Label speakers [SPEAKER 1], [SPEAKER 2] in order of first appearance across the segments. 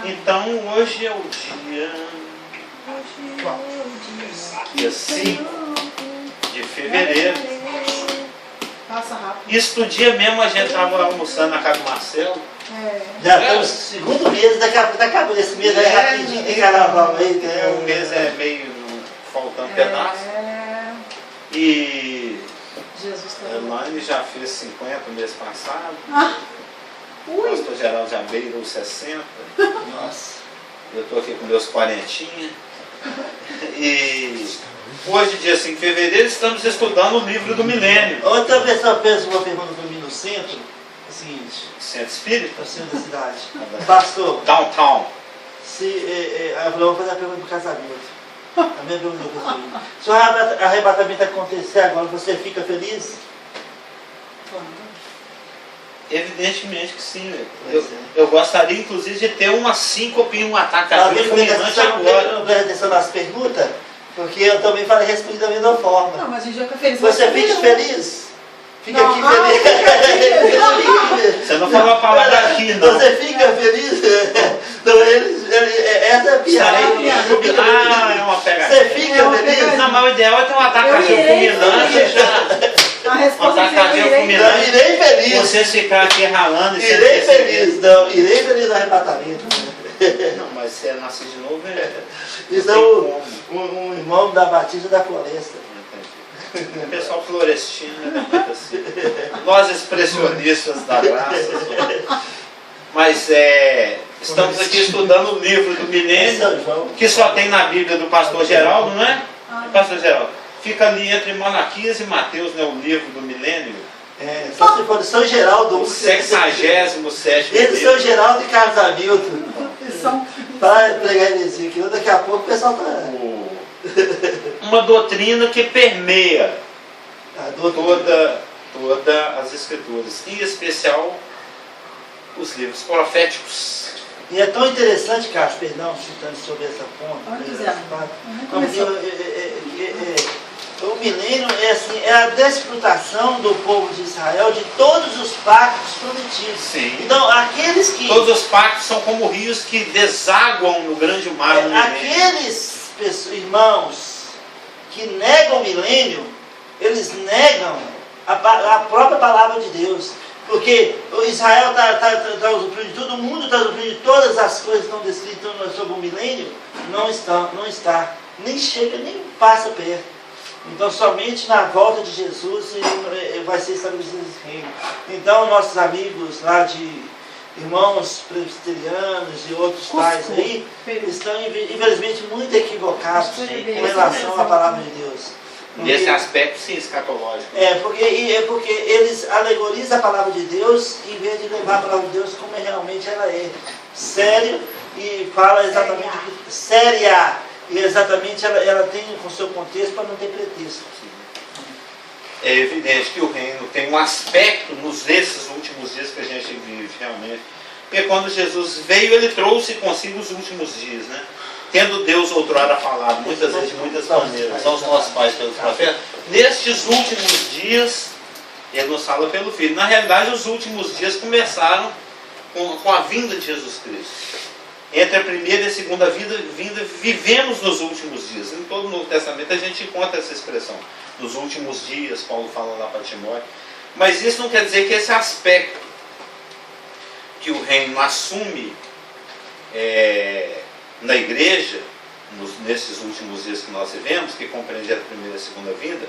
[SPEAKER 1] Então hoje é o dia 5 de fevereiro.
[SPEAKER 2] Passa rápido.
[SPEAKER 1] Isso no dia mesmo a gente estava almoçando na casa do Marcelo.
[SPEAKER 3] Já estamos no segundo mês, daqui a pouco tá acabando esse mês, aí rapidinho de carnaval aí.
[SPEAKER 1] O mês é meio faltando pedaço. E
[SPEAKER 2] Jesus está
[SPEAKER 1] a Elaine já fez 50 no mês passado. O
[SPEAKER 2] Ui.
[SPEAKER 1] pastor Geraldo já beirou 60.
[SPEAKER 3] Nossa.
[SPEAKER 1] Eu estou aqui com meus 40. E hoje, dia 5 de fevereiro, estamos estudando o livro do milênio.
[SPEAKER 3] Outra pessoa fez uma pergunta para mim no centro, é o seguinte,
[SPEAKER 1] Centro Espírita?
[SPEAKER 3] no centro da cidade. Pastor,
[SPEAKER 1] Downtown.
[SPEAKER 3] eu vou fazer a pergunta do casamento. A minha pergunta é para você. Se o arrebatamento acontecer agora, você fica feliz?
[SPEAKER 1] Evidentemente que sim. Eu gostaria, inclusive, de ter uma síncope e um ataque cardíaco fulminante agora.
[SPEAKER 3] Não presta atenção nas perguntas? Porque eu também falei responder da mesma forma.
[SPEAKER 2] Não, mas a gente já fica feliz.
[SPEAKER 3] Você fica feliz? Fica
[SPEAKER 2] Não,
[SPEAKER 3] aqui
[SPEAKER 2] não,
[SPEAKER 3] feliz.
[SPEAKER 1] Você não falou a palavra aqui, não.
[SPEAKER 3] Você fica feliz? Não, essa é a piada.
[SPEAKER 1] É uma pegadinha.
[SPEAKER 3] Você fica feliz?
[SPEAKER 1] Não, mas o ideal é ter um ataque cardíaco fulminante já.
[SPEAKER 2] A resposta
[SPEAKER 1] Ataque
[SPEAKER 2] é
[SPEAKER 1] cardíaco
[SPEAKER 3] Não,
[SPEAKER 1] fulminante.
[SPEAKER 3] irei feliz.
[SPEAKER 1] Você ficar aqui ralando e sem
[SPEAKER 3] Irei
[SPEAKER 1] perceber.
[SPEAKER 3] feliz. Não, irei feliz no arrebatamento.
[SPEAKER 1] Não, mas se é nascer de novo,
[SPEAKER 3] Então, um irmão da Batista da Floresta.
[SPEAKER 1] O pessoal florestino é muito assim. Nós expressionistas da graça. Mas estamos aqui estudando o livro do milênio,
[SPEAKER 3] São João.
[SPEAKER 1] que só tem na Bíblia do pastor Geraldo, não é? Pastor Geraldo. Fica ali entre Malaquias e Mateus, né? O livro do milênio.
[SPEAKER 3] Só se for de São Geraldo.
[SPEAKER 1] O 67º
[SPEAKER 3] Entre São
[SPEAKER 1] livro.
[SPEAKER 3] Geraldo e Carlos Hamilton.
[SPEAKER 2] São...
[SPEAKER 3] Para pregar nesse aqui, daqui a pouco o pessoal está.
[SPEAKER 1] Uma doutrina que permeia
[SPEAKER 3] Toda.
[SPEAKER 1] toda as escrituras, em especial os livros proféticos.
[SPEAKER 3] E é tão interessante, Carlos, perdão, citando sobre essa ponta.
[SPEAKER 2] Pode dizer.
[SPEAKER 3] essa parte, porque, o milênio é a desfrutação do povo de Israel de todos os pactos prometidos.
[SPEAKER 1] Sim.
[SPEAKER 3] Então, aqueles que.
[SPEAKER 1] Todos os pactos são como rios que desaguam no grande mar do milênio.
[SPEAKER 3] Aqueles irmãos que negam o milênio, eles negam a própria palavra de Deus. Porque o Israel está usufruindo de tudo, o mundo está usufruindo de todas as coisas que estão descritas sobre o milênio, não está, nem chega, nem passa perto. Então somente na volta de Jesus vai ser estabelecido esse reino. Então nossos amigos lá de irmãos presbiterianos e outros tais aí, estão infelizmente muito equivocados com relação à palavra de Deus.
[SPEAKER 1] Nesse aspecto, sim, escatológico.
[SPEAKER 3] Porque eles alegorizam a palavra de Deus em vez de levar a palavra de Deus como realmente ela é. Sério, e fala exatamente o que. Séria! E exatamente ela tem o seu contexto para não ter pretexto.
[SPEAKER 1] É evidente que o reino tem um aspecto nesses últimos dias que a gente vive, realmente. Porque quando Jesus veio, ele trouxe consigo os últimos dias, né? Tendo Deus outrora falado, muitas vezes, de muitas maneiras, aos nossos pais pelos profetas, nestes últimos dias, ele nos fala pelo Filho. Na realidade, os últimos dias começaram com a vinda de Jesus Cristo. Entre a primeira e a segunda vinda, vivemos nos últimos dias. Em todo o Novo Testamento a gente encontra essa expressão. Nos últimos dias, Paulo fala lá para Timóteo. Mas isso não quer dizer que esse aspecto que o reino assume na igreja, nesses últimos dias que nós vivemos, que compreende a primeira e a segunda vinda,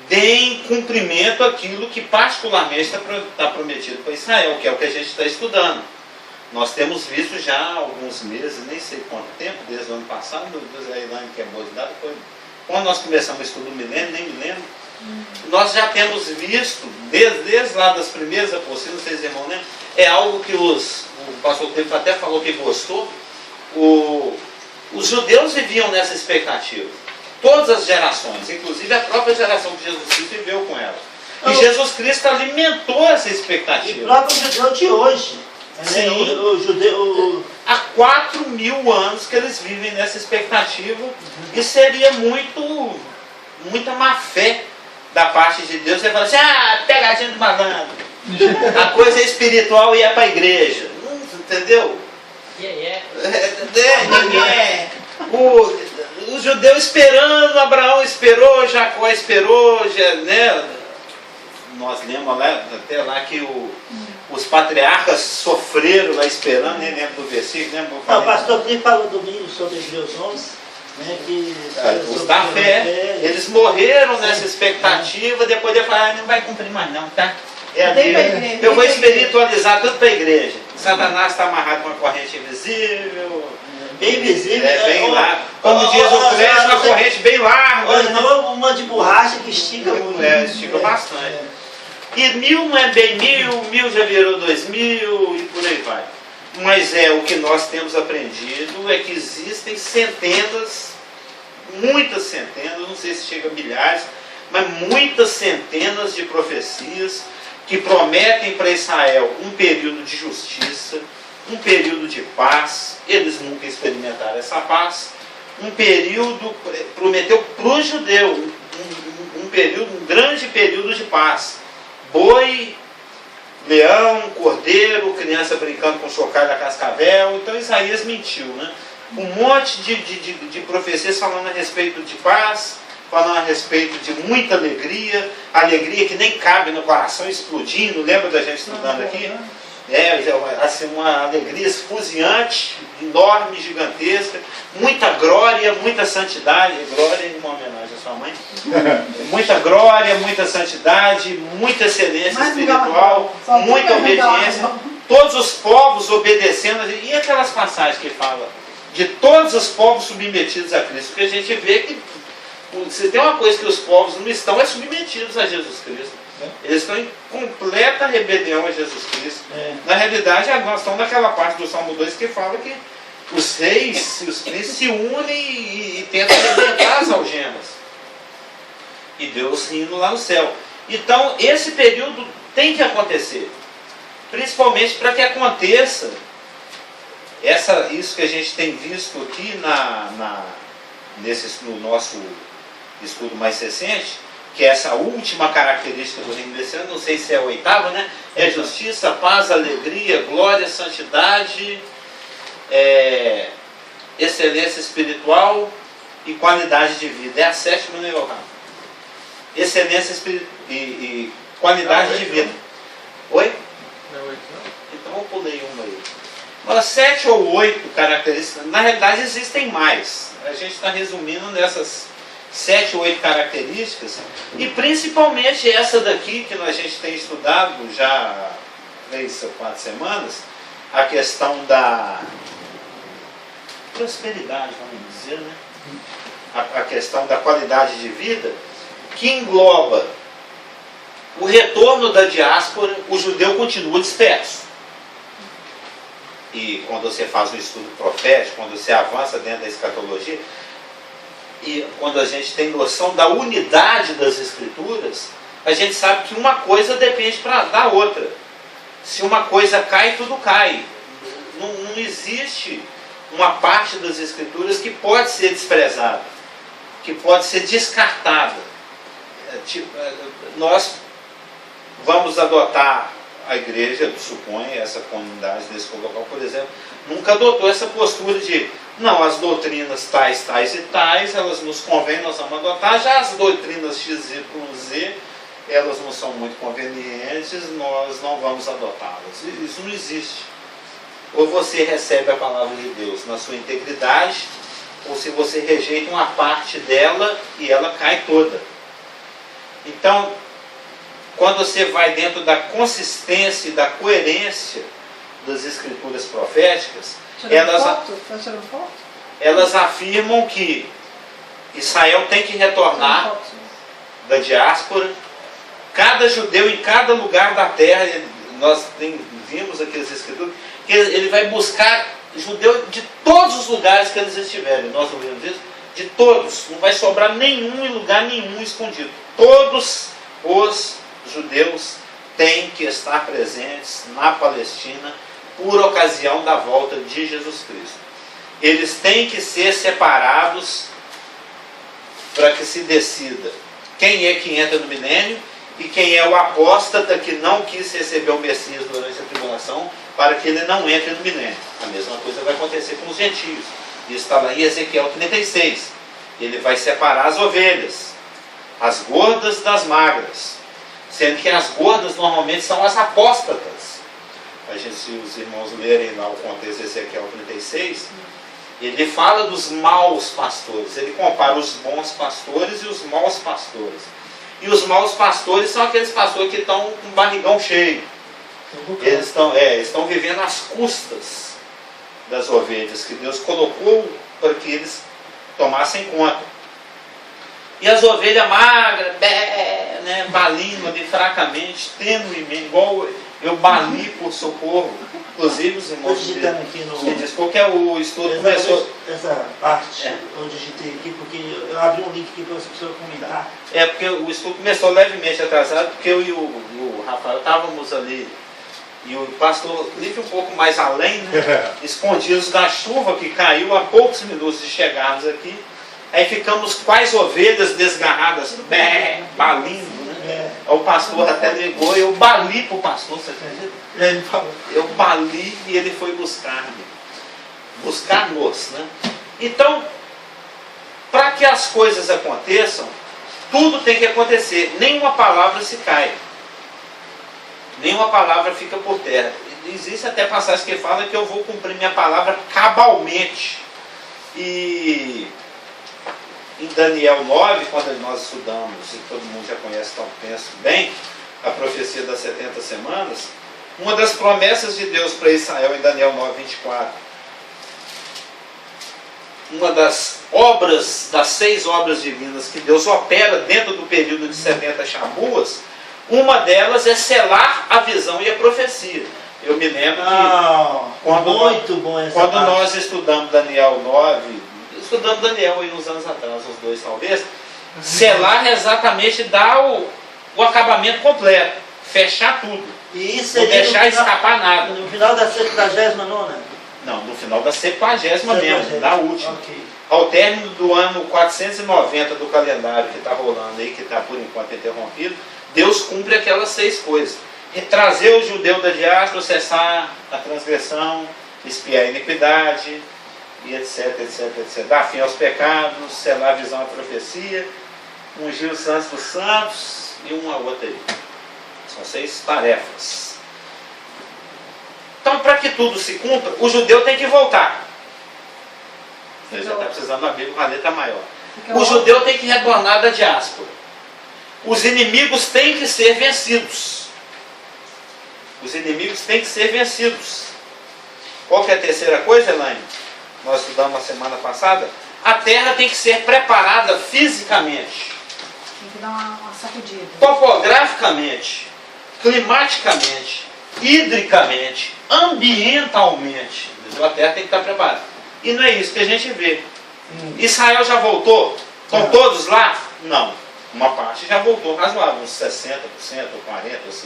[SPEAKER 1] deem cumprimento àquilo que particularmente está prometido para Israel, que é o que a gente está estudando. Nós temos visto já há alguns meses, nem sei quanto tempo, desde o ano passado, a Elaine que é boa de data, foi quando nós começamos o estudo do milênio, nem me lembro. Nós já temos visto, desde lá das primeiras apostilas, vocês irmãos lembram, é algo que o pastor Tempo até falou que gostou. Os judeus viviam nessa expectativa. Todas as gerações, inclusive a própria geração de Jesus Cristo viveu com ela. E Jesus Cristo alimentou essa expectativa.
[SPEAKER 3] E o próprio judeu de hoje.
[SPEAKER 1] Sim.
[SPEAKER 3] O judeu,
[SPEAKER 1] Há 4.000 anos que eles vivem nessa expectativa. E seria muita má fé da parte de Deus. Você fala assim, pegadinha do malandro. A coisa é espiritual e é para a igreja. entendeu?
[SPEAKER 4] Yeah.
[SPEAKER 1] O judeu esperando, Abraão esperou, Jacó esperou, né? Nós lemos até lá que os patriarcas sofreram lá esperando, nem lembro do versículo, lembra?
[SPEAKER 3] Não, o pastor Clipe falou domingo sobre Hebreus 11, né, que
[SPEAKER 1] os da fé, eles morreram nessa expectativa, depois ele falou, não vai cumprir mais não, tá? É ali, eu vou espiritualizar tudo para a igreja. Satanás está amarrado com uma corrente invisível.
[SPEAKER 3] Bem visível.
[SPEAKER 1] É bem largo. Como diz o Clécio, uma corrente bem larga.
[SPEAKER 3] Ou então uma de borracha que estica muito.
[SPEAKER 1] Estica bastante. E 1000 não é bem 1000 já virou 2000 e por aí vai. Mas o que nós temos aprendido é que existem centenas, muitas centenas, não sei se chega a milhares, mas muitas centenas de profecias que prometem para Israel um período de justiça, um período de paz. Eles nunca experimentaram essa paz. Um período, prometeu para o judeu, um grande período de paz. Boi, leão, cordeiro, criança brincando com chocalho da cascavel. Então Isaías mentiu, né? Um monte de profecias falando a respeito de paz, falando a respeito de muita alegria, alegria que nem cabe no coração, explodindo. Lembra da gente estudando aqui? Assim, uma alegria esfuziante, enorme, gigantesca, muita glória, muita santidade. Glória em uma homenagem à sua mãe. Muita glória, muita santidade, muita excelência espiritual, muita obediência. Todos os povos obedecendo. E aquelas passagens que fala de todos os povos submetidos a Cristo? Porque a gente vê que se tem uma coisa que os povos não estão, é submetidos a Jesus Cristo. Eles estão em completa rebelião a Jesus Cristo. Na realidade, nós estamos naquela parte do Salmo 2 que fala que os reis e os príncipes se unem e tentam arrebentar as algemas. E Deus rindo lá no céu. Então, esse período tem que acontecer. Principalmente para que aconteça isso que a gente tem visto aqui no nosso estudo mais recente, que é essa última característica do reino desse ano, não sei se é a oitava, né? É justiça, paz, alegria, glória, santidade, excelência espiritual e qualidade de vida. É a sétima, né, Johan? Excelência espiritual e qualidade de vida. Oi?
[SPEAKER 4] Não é 8 não?
[SPEAKER 1] Então eu pulei uma aí. Mas 7 ou 8 características, na realidade existem mais. A gente está resumindo nessas 7 ou 8 características, e principalmente essa daqui que a gente tem estudado já há 3 ou 4 semanas, a questão da prosperidade, vamos dizer, né? A questão da qualidade de vida, que engloba o retorno da diáspora. O judeu continua disperso. E quando você faz um estudo profético, quando você avança dentro da escatologia, e quando a gente tem noção da unidade das Escrituras, a gente sabe que uma coisa depende da outra. Se uma coisa cai, tudo cai. Não existe uma parte das Escrituras que pode ser desprezada, que pode ser descartada. Nós vamos adotar, a igreja, supõe, essa comunidade desse local, por exemplo, nunca adotou essa postura de não, as doutrinas tais e tais, elas nos convêm, nós vamos adotar. Já as doutrinas X, Y, Z, elas não são muito convenientes, nós não vamos adotá-las. Isso não existe. Ou você recebe a palavra de Deus na sua integridade, ou se você rejeita uma parte dela e ela cai toda. Então, quando você vai dentro da consistência e da coerência das escrituras proféticas, elas afirmam que Israel tem que retornar da diáspora. Cada judeu em cada lugar da terra, nós vimos aqui as escrituras, que ele vai buscar judeu de todos os lugares que eles estiverem. Nós ouvimos isso? De todos. Não vai sobrar nenhum em lugar nenhum escondido. Todos os judeus têm que estar presentes na Palestina por ocasião da volta de Jesus Cristo. Eles têm que ser separados para que se decida quem é que entra no milênio e quem é o apóstata que não quis receber o Messias durante a tribulação, para que ele não entre no milênio. A mesma coisa vai acontecer com os gentios. Isso está lá em Ezequiel 36. Ele vai separar as ovelhas, as gordas das magras, sendo que as gordas normalmente são as apóstatas. A gente, se os irmãos lerem lá o contexto de Ezequiel 36, ele fala dos maus pastores. Ele compara os bons pastores e os maus pastores. E os maus pastores são aqueles pastores que estão com o barrigão cheio. Eles estão vivendo às custas das ovelhas que Deus colocou para que eles tomassem conta. E as ovelhas magras, né, balindo ali fracamente, tenuemente, igual eu bali por socorro. Inclusive os irmãos me desculpa que o estudo começou.
[SPEAKER 3] Essa parte eu digitei aqui, porque eu abri um link aqui para você pessoa comentar.
[SPEAKER 1] Porque o estudo começou levemente atrasado, porque eu e o Rafael estávamos ali. E o pastor livre um pouco mais além, né, escondidos da chuva que caiu a poucos minutos de chegarmos aqui. Aí ficamos quais ovelhas desgarradas, balindo, né? O pastor até ligou, eu bali para o pastor, você acredita? Eu bali e ele foi buscar-nos, né? Então, para que as coisas aconteçam, tudo tem que acontecer, nenhuma palavra se cai. Nenhuma palavra fica por terra. Existe até passagem que fala que eu vou cumprir minha palavra cabalmente. E em Daniel 9, quando nós estudamos, e todo mundo já conhece, então penso bem, a profecia das 70 semanas, uma das promessas de Deus para Israel em Daniel 9, 24, uma das obras, das 6 obras divinas que Deus opera dentro do período de 70 chabuas, uma delas é selar a visão e a profecia. Eu me lembro que quando nós estudamos Daniel 9, estudamos Daniel aí uns anos atrás, uns 2 talvez, selar exatamente dá o acabamento completo, fechar tudo,
[SPEAKER 3] e isso
[SPEAKER 1] não deixar escapar nada.
[SPEAKER 3] No final da 79ª?
[SPEAKER 1] Não, no final da 70ª mesmo, da última.
[SPEAKER 3] Okay.
[SPEAKER 1] Ao término do ano 490 do calendário que está rolando aí, que está por enquanto interrompido, Deus cumpre aquelas 6 coisas. Trazer o judeu da diáspora, cessar a transgressão, espiar a iniquidade, e etc, etc, etc. Dar fim aos pecados, selar a visão à profecia, ungir os santos dos santos e uma outra aí. São 6 tarefas. Então, para que tudo se cumpra, o judeu tem que voltar. Ele já está precisando da Bíblia com a letra maior. O judeu tem que retornar da diáspora. Os inimigos têm que ser vencidos. Os inimigos têm que ser vencidos. Qual que é a terceira coisa, Elaine? Nós estudamos a semana passada. A terra tem que ser preparada fisicamente.
[SPEAKER 2] Tem que dar uma sacudida.
[SPEAKER 1] Topograficamente, climaticamente, hidricamente, ambientalmente. A terra tem que estar preparada. E não é isso que a gente vê. Israel já voltou? Estão todos lá? Não. Uma parte já voltou razoável, uns 60%, ou 40%, ou 50%.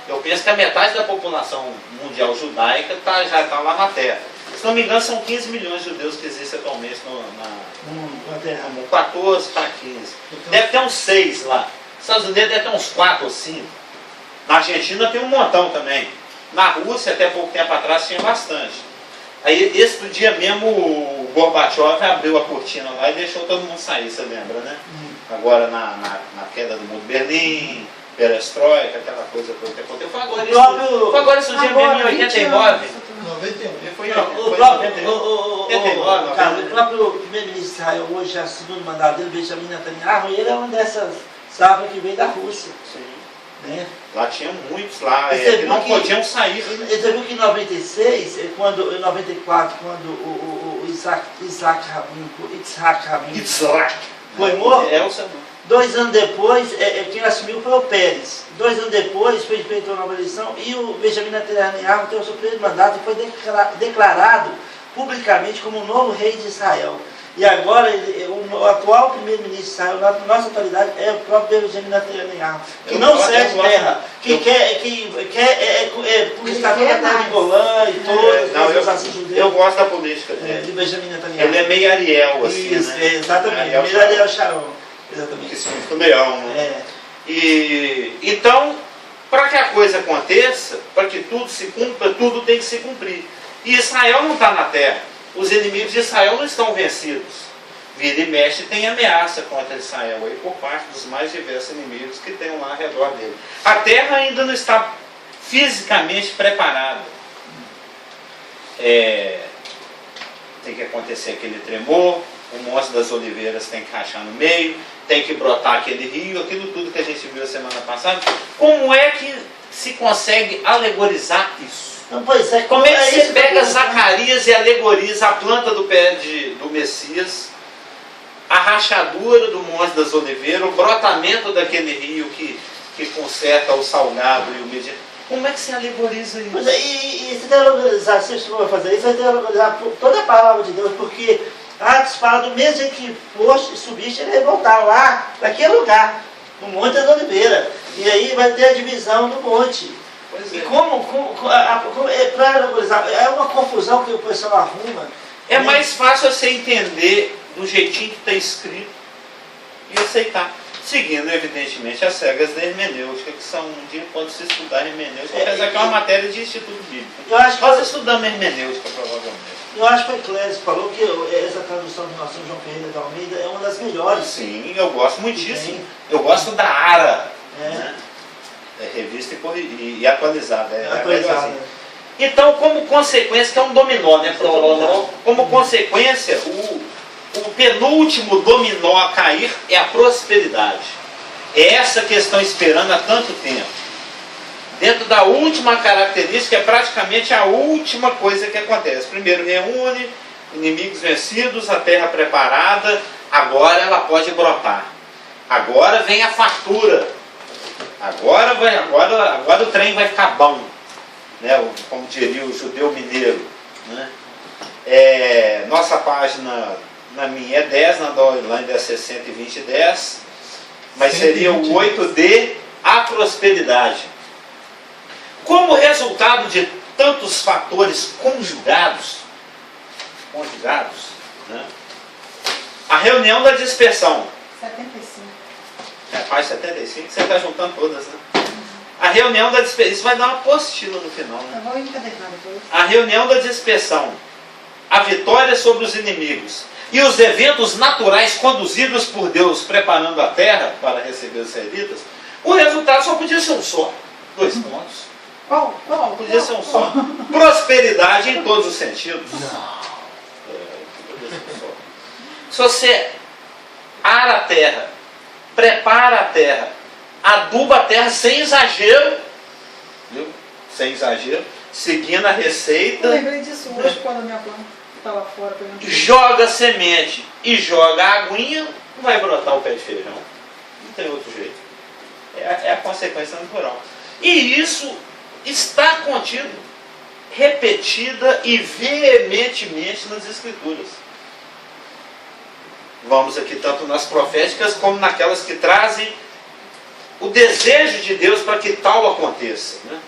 [SPEAKER 1] Eu penso que a metade da população mundial judaica já está lá na Terra. Se não me engano, são 15 milhões de judeus que existem atualmente na Terra. 14 para 15. Deve ter uns 6 lá. Nos Estados Unidos deve ter uns 4 ou 5. Na Argentina tem um montão também. Na Rússia, até pouco tempo atrás, tinha bastante. Aí, esse do dia mesmo, o Gorbachev abriu a cortina lá e deixou todo mundo sair, você lembra, né? Agora, na queda do muro de Berlim, perestroika, aquela coisa toda que aconteceu. Foi agora esse dia mesmo, em 89.
[SPEAKER 3] 91.
[SPEAKER 1] Foi em
[SPEAKER 3] O
[SPEAKER 1] 89.
[SPEAKER 3] próprio primeiro-ministro de Israel, hoje, a segundo mandato dele, Benjamin Netanyahu, ele é uma dessas safras que veio da Rússia.
[SPEAKER 1] Sim.
[SPEAKER 3] Né?
[SPEAKER 1] Lá tinha muitos lá,
[SPEAKER 3] Você
[SPEAKER 1] que não
[SPEAKER 3] viu
[SPEAKER 1] podiam sair.
[SPEAKER 3] Você viu que em 96, em 94, quando o Yitzhak Rabin foi morto, 2 anos depois, quem assumiu foi o Pérez. 2 anos depois, foi feita uma nova eleição e o Benjamin Netanyahu teve o seu primeiro mandato e foi declarado publicamente como o novo rei de Israel. E agora, o atual primeiro-ministro de Israel, na nossa atualidade, é o próprio Benjamin Netanyahu, que não cede terra, que quer conquistar toda a terra de Golã e todos.
[SPEAKER 1] Eu gosto da política dele.
[SPEAKER 3] De Benjamin Netanyahu.
[SPEAKER 1] Ele é meio Ariel, assim.
[SPEAKER 3] Isso,
[SPEAKER 1] né?
[SPEAKER 3] exatamente.
[SPEAKER 1] Ariel
[SPEAKER 3] Meio Ariel Sharon. Exatamente.
[SPEAKER 1] Que significa leão. Né? E então, para que a coisa aconteça, para que tudo se cumpra, tudo tem que se cumprir. E Israel não está na terra. Os inimigos de Israel não estão vencidos. Vira e mexe tem ameaça contra Israel aí por parte dos mais diversos inimigos que tem lá ao redor dele. A terra ainda não está fisicamente preparada. Tem que acontecer aquele tremor, o Monte das Oliveiras tem que rachar no meio, tem que brotar aquele rio, aquilo tudo que a gente viu a semana passada. Como é que se consegue alegorizar isso?
[SPEAKER 3] Não, pois é,
[SPEAKER 1] Como é que você
[SPEAKER 3] isso que eu
[SPEAKER 1] pega
[SPEAKER 3] tô
[SPEAKER 1] Zacarias e alegoriza a planta do pé do Messias, a rachadura do Monte das Oliveiras, o brotamento daquele rio que conserta o salgado e o mediano? Como é que você alegoriza isso?
[SPEAKER 3] Pois é, e se teologizar, se você for fazer isso, vai teologizar toda a palavra de Deus, porque Atos fala do mesmo jeito que foste, subiste, ele vai voltar lá, naquele lugar, no Monte das Oliveiras. E aí vai ter a divisão do monte.
[SPEAKER 1] Pois
[SPEAKER 3] E
[SPEAKER 1] é.
[SPEAKER 3] para alegorizar, é uma confusão que o pessoal arruma.
[SPEAKER 1] É
[SPEAKER 3] né?
[SPEAKER 1] mais fácil você entender do jeitinho que está escrito e aceitar. Seguindo, evidentemente, as regras da hermenêutica, que são um dia quando se estudar hermenêutica, apesar que é uma matéria de Instituto Bíblico.
[SPEAKER 3] Eu acho que
[SPEAKER 1] Nós estudamos hermenêutica, provavelmente.
[SPEAKER 3] Eu acho que o Eclésio falou que essa tradução do nosso João Ferreira da Almeida é uma das melhores.
[SPEAKER 1] Sim, eu gosto muitíssimo. Eu gosto da ARA.
[SPEAKER 3] É.
[SPEAKER 1] Né? É revista e atualizada. É
[SPEAKER 3] Atualizada.
[SPEAKER 1] melhorzinho. Então, como consequência, que é um dominó, né? Como consequência, o penúltimo dominó a cair é a prosperidade. É essa que estão esperando há tanto tempo. Dentro da última característica, é praticamente a última coisa que acontece. Primeiro reúne, inimigos vencidos, a terra preparada, agora ela pode brotar. Agora vem a fartura. Agora o trem vai ficar bom. Né? Como diria o judeu mineiro. Né? Nossa página, na minha é 10, na da Orlândia é 620 e 10, mas seria o 8D, a prosperidade. Como resultado de tantos fatores conjugados, né? A reunião da dispersão.
[SPEAKER 2] 75.
[SPEAKER 1] Página 75, você está juntando todas, né? A reunião da dispersão. Isso vai dar uma apostila no final, né?
[SPEAKER 2] Eu vou encadernar depois.
[SPEAKER 1] A reunião da dispersão, a vitória sobre os inimigos e os eventos naturais conduzidos por Deus preparando a terra para receber os israelitas, o resultado só podia ser um só. 2 pontos. Podia ser um só. Prosperidade em todos os sentidos. Podia ser um só. Se você ara a terra, prepara a terra, aduba a terra sem exagero, viu? Sem exagero, seguindo a receita.
[SPEAKER 2] Eu lembrei disso hoje quando a minha planta estava fora.
[SPEAKER 1] Joga semente e joga a aguinha, não vai brotar o pé de feijão. Não tem outro jeito. É a consequência natural. E isso está contido, repetida e veementemente nas Escrituras. Vamos aqui tanto nas proféticas como naquelas que trazem o desejo de Deus para que tal aconteça. Né?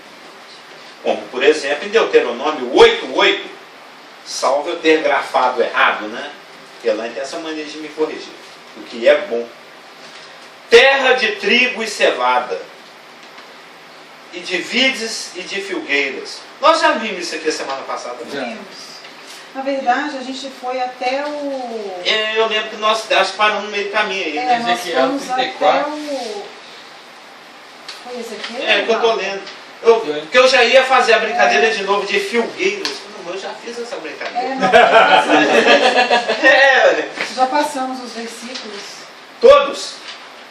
[SPEAKER 1] Como, por exemplo, em Deuteronômio 8:8, salvo eu ter grafado errado, né? Elaine tem essa maneira de me corrigir, o que é bom. Terra de trigo e cevada, e de vides e de filgueiras. Nós já vimos isso aqui a semana passada. Né?
[SPEAKER 2] Na verdade, a gente foi até o...
[SPEAKER 1] Eu lembro que nós acho que paramos no meio do caminho aí. Né?
[SPEAKER 2] nós
[SPEAKER 4] Ezequiel
[SPEAKER 2] fomos
[SPEAKER 4] 34.
[SPEAKER 2] até o... Foi Ezequiel?
[SPEAKER 1] Que eu estou lendo. Porque eu já ia fazer a brincadeira de novo de filgueiros. Não, eu já fiz essa brincadeira.
[SPEAKER 2] Já passamos os versículos.
[SPEAKER 1] Todos?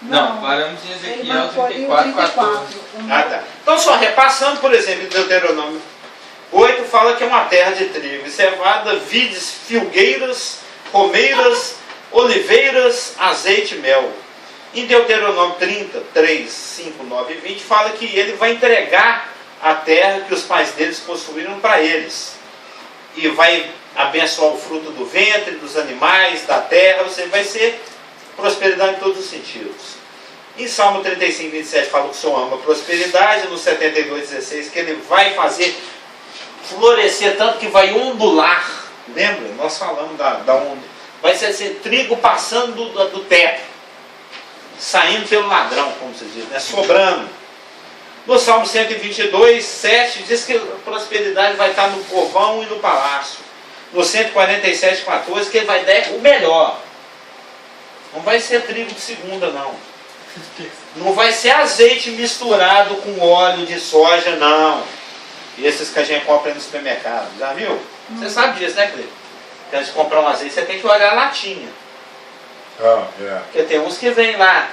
[SPEAKER 4] Não, paramos em
[SPEAKER 2] Ele
[SPEAKER 4] Ezequiel
[SPEAKER 2] marcou ali o
[SPEAKER 4] 34, 14.
[SPEAKER 1] Tá. Então, só repassando, por exemplo, em Deuteronômio 8, fala que é uma terra de trigo e cevada, vides, filgueiras, romeiras, oliveiras, azeite e mel. Em Deuteronômio 30, 3, 5, 9 e 20, fala que ele vai entregar a terra que os pais deles possuíram para eles. E vai abençoar o fruto do ventre, dos animais, da terra, ou seja, vai ser prosperidade em todos os sentidos. Em Salmo 35, 27 fala que o Senhor ama a prosperidade. No 72, 16 que ele vai fazer florescer tanto que vai ondular. Lembra? Nós falamos da onda. Vai ser trigo passando do teto. saindo pelo ladrão, como se diz, né? Sobrando. No Salmo 122, 7, diz que a prosperidade vai estar no povão e no palácio. No 147, 14, que ele vai dar o melhor. Não vai ser trigo de segunda, não. Não vai ser azeite misturado com óleo de soja, não. Esses que a gente compra no supermercado. Já viu? Você sabe disso, né, Cleiton? Antes de comprar um azeite, você tem que olhar a latinha.
[SPEAKER 5] Oh, yeah.
[SPEAKER 1] Porque tem uns que vem lá.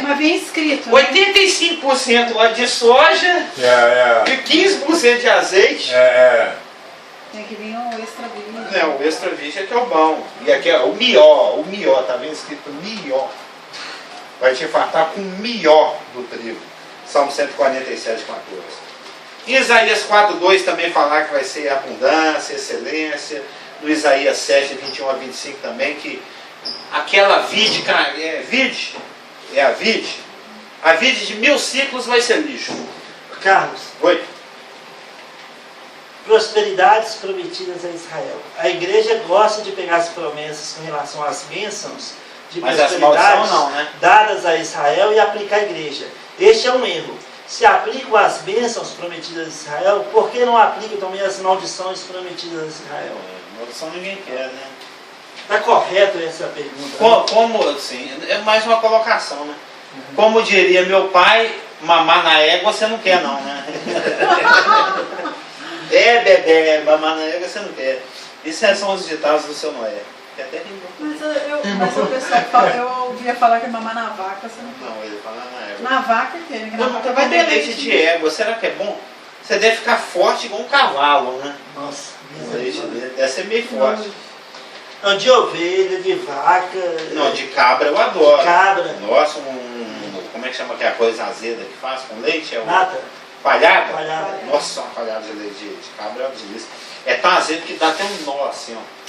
[SPEAKER 2] Mas bem escrito. Né?
[SPEAKER 1] 85% óleo de soja
[SPEAKER 5] Yeah,
[SPEAKER 1] e 15% de azeite.
[SPEAKER 2] Tem que vir um extra virgem.
[SPEAKER 1] Não, o extra virgem é que é o bom. E aqui é o mió, tá vendo escrito mió. Vai te fartar com mió do trigo. Salmo 147, 14. Em Isaías 4:2 também falar que vai ser abundância, excelência. No Isaías 7, 21 a 25 também, que aquela vide, a vide de 1000 ciclos vai ser lixo.
[SPEAKER 3] Carlos,
[SPEAKER 1] Oi?
[SPEAKER 3] prosperidades prometidas a Israel. A igreja gosta de pegar as promessas com relação às bênçãos de
[SPEAKER 1] Mas as
[SPEAKER 3] prosperidades
[SPEAKER 1] maldições não, né?
[SPEAKER 3] dadas a Israel e aplicar à igreja. Este é um erro. Se aplicam as bênçãos prometidas a Israel, por que não aplicam também as maldições prometidas a Israel?
[SPEAKER 1] Maldição ninguém quer, né?
[SPEAKER 3] Está correto essa pergunta? Né?
[SPEAKER 1] Como assim? É mais uma colocação, né? Como diria meu pai, mamar na égua você não quer não, né? Bebê, mamar na égua você não quer. Isso são os ditados do seu Noé. Que até rimou.
[SPEAKER 2] Mas o pessoal fala, eu ouvia falar que mamar na vaca, você não
[SPEAKER 1] Não, ele fala na égua.
[SPEAKER 2] Na vaca que é,
[SPEAKER 1] Eu nunca vai ter leite de égua. Será que é bom? Você deve ficar forte igual um cavalo, né?
[SPEAKER 3] Nossa,
[SPEAKER 1] O leite dele deve ser meio forte.
[SPEAKER 3] não, de ovelha, de vaca,
[SPEAKER 1] Não, de cabra eu adoro.
[SPEAKER 3] de cabra,
[SPEAKER 1] Nossa, como é que chama aquela coisa azeda que faz com leite? É o
[SPEAKER 3] nada.
[SPEAKER 1] palhada?
[SPEAKER 3] Palhada.
[SPEAKER 1] Nossa, uma palhada de leite de cabra é uma delícia. É tão azedo que dá até um nó assim, ó.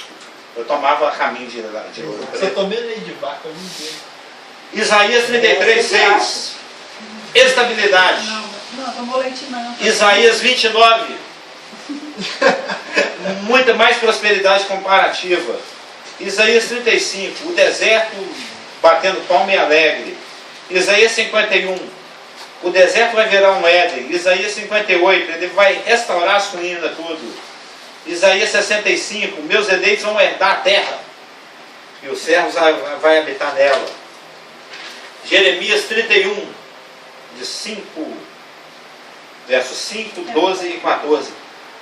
[SPEAKER 1] Eu tomava caminho de ouro.
[SPEAKER 5] Só tomei leite de vaca, eu não entendo.
[SPEAKER 1] Isaías 33, 6. Estabilidade.
[SPEAKER 2] Não, tomou leite não.
[SPEAKER 1] Isaías 29. Muita mais prosperidade comparativa. Isaías 35. O deserto batendo palma e alegre. Isaías 51. O deserto vai virar um Éden. Isaías 58. Ele vai restaurar a suína, tudo. Isaías 65. Meus eleitos vão herdar a terra. E os servos vai habitar nela. Jeremias 31. De 5. Versos 5, 12 e 14.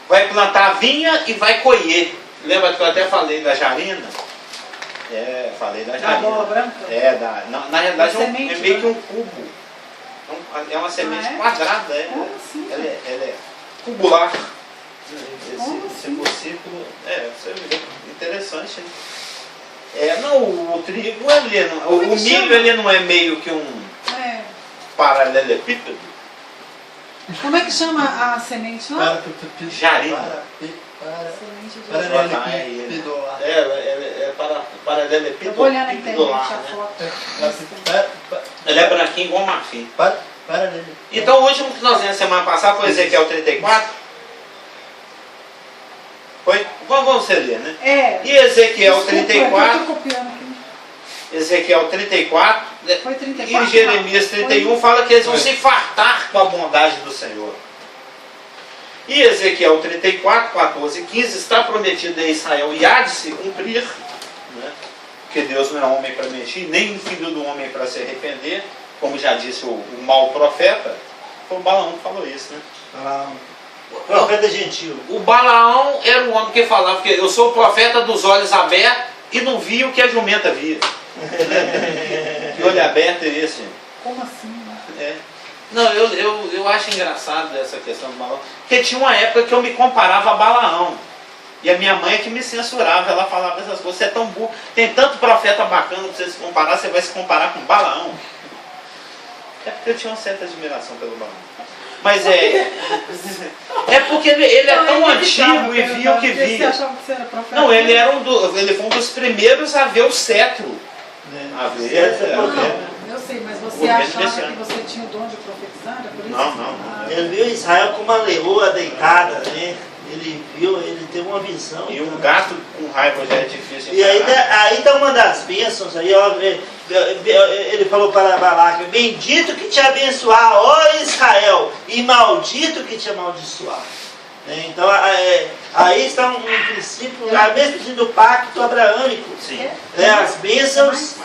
[SPEAKER 1] Vai plantar a vinha e vai colher. Lembra que eu até falei da jarina? Falei da jarina.
[SPEAKER 2] Da bola branca?
[SPEAKER 1] Na realidade é
[SPEAKER 2] semente,
[SPEAKER 1] meio que
[SPEAKER 2] né?
[SPEAKER 1] um cubo. É uma semente
[SPEAKER 2] é?
[SPEAKER 1] quadrada.
[SPEAKER 2] Como assim?
[SPEAKER 1] Ela é cubular.
[SPEAKER 2] Como
[SPEAKER 1] Esse
[SPEAKER 2] assim?
[SPEAKER 1] ciclo. Você vê. Interessante, né? Não, o trigo, ele não, o milho
[SPEAKER 2] chama?
[SPEAKER 1] ele não é meio que um paralelepípedo.
[SPEAKER 2] Como é que chama a semente lá?
[SPEAKER 1] Jarina.
[SPEAKER 2] Semente de
[SPEAKER 5] Paralelepípedo.
[SPEAKER 1] Ela é paralelepípedo.
[SPEAKER 2] Eu vou olhar na internet a
[SPEAKER 1] né?
[SPEAKER 2] foto.
[SPEAKER 1] Ela é branquinha igual marfim.
[SPEAKER 5] Paralelepípedo.
[SPEAKER 1] Então o último que nós vimos semana passada foi Ezequiel 34. Foi? Vamos ler, né? E Ezequiel
[SPEAKER 2] Desculpa,
[SPEAKER 1] 34.
[SPEAKER 2] eu tô copiando aqui.
[SPEAKER 1] Ezequiel 34.
[SPEAKER 2] Foi 34?
[SPEAKER 1] E Jeremias 31 fala que eles vão se fartar com a bondade do Senhor. E Ezequiel 34, 14 e 15 está prometido a Israel e há de se cumprir, né? Porque Deus não é homem para mentir, nem filho do homem para se arrepender, como já disse o mau profeta. Foi o Balaão que falou isso, né?
[SPEAKER 3] Balaão. Profeta gentil.
[SPEAKER 1] O Balaão era o homem que falava que eu sou o profeta dos olhos abertos e não vi o que a jumenta via. Que olho aberto é esse?
[SPEAKER 2] Como assim? Né?
[SPEAKER 1] Não, eu acho engraçado essa questão do Balaão. Porque tinha uma época que eu me comparava a Balaão. E a minha mãe é que me censurava. Ela falava essas coisas. Você é tão burro. Tem tanto profeta bacana para você se comparar. Você vai se comparar com Balaão. É porque eu tinha uma certa admiração pelo Balaão. Mas é porque ele é tão antigo e via o que
[SPEAKER 2] Você
[SPEAKER 1] via.
[SPEAKER 2] achava que você era profeta?
[SPEAKER 1] Não, ele foi um dos primeiros a ver o cetro. A ver.
[SPEAKER 2] Eu sei, mas você
[SPEAKER 1] Porque
[SPEAKER 2] achava
[SPEAKER 1] esse
[SPEAKER 2] que
[SPEAKER 1] ano.
[SPEAKER 2] você tinha o dom de profetizar? É por isso?
[SPEAKER 1] Não.
[SPEAKER 3] Ele viu Israel como uma leoa deitada, né? Ele viu, ele teve uma visão.
[SPEAKER 1] E um gato com raiva já é difícil.
[SPEAKER 3] E aí está uma das bênçãos aí, ó, ele falou para Balaque: bendito que te abençoar, ó Israel, e maldito que te amaldiçoar. Então aí está um princípio, a mesma princípio do pacto abraâmico.
[SPEAKER 1] Sim.
[SPEAKER 3] As bênçãos,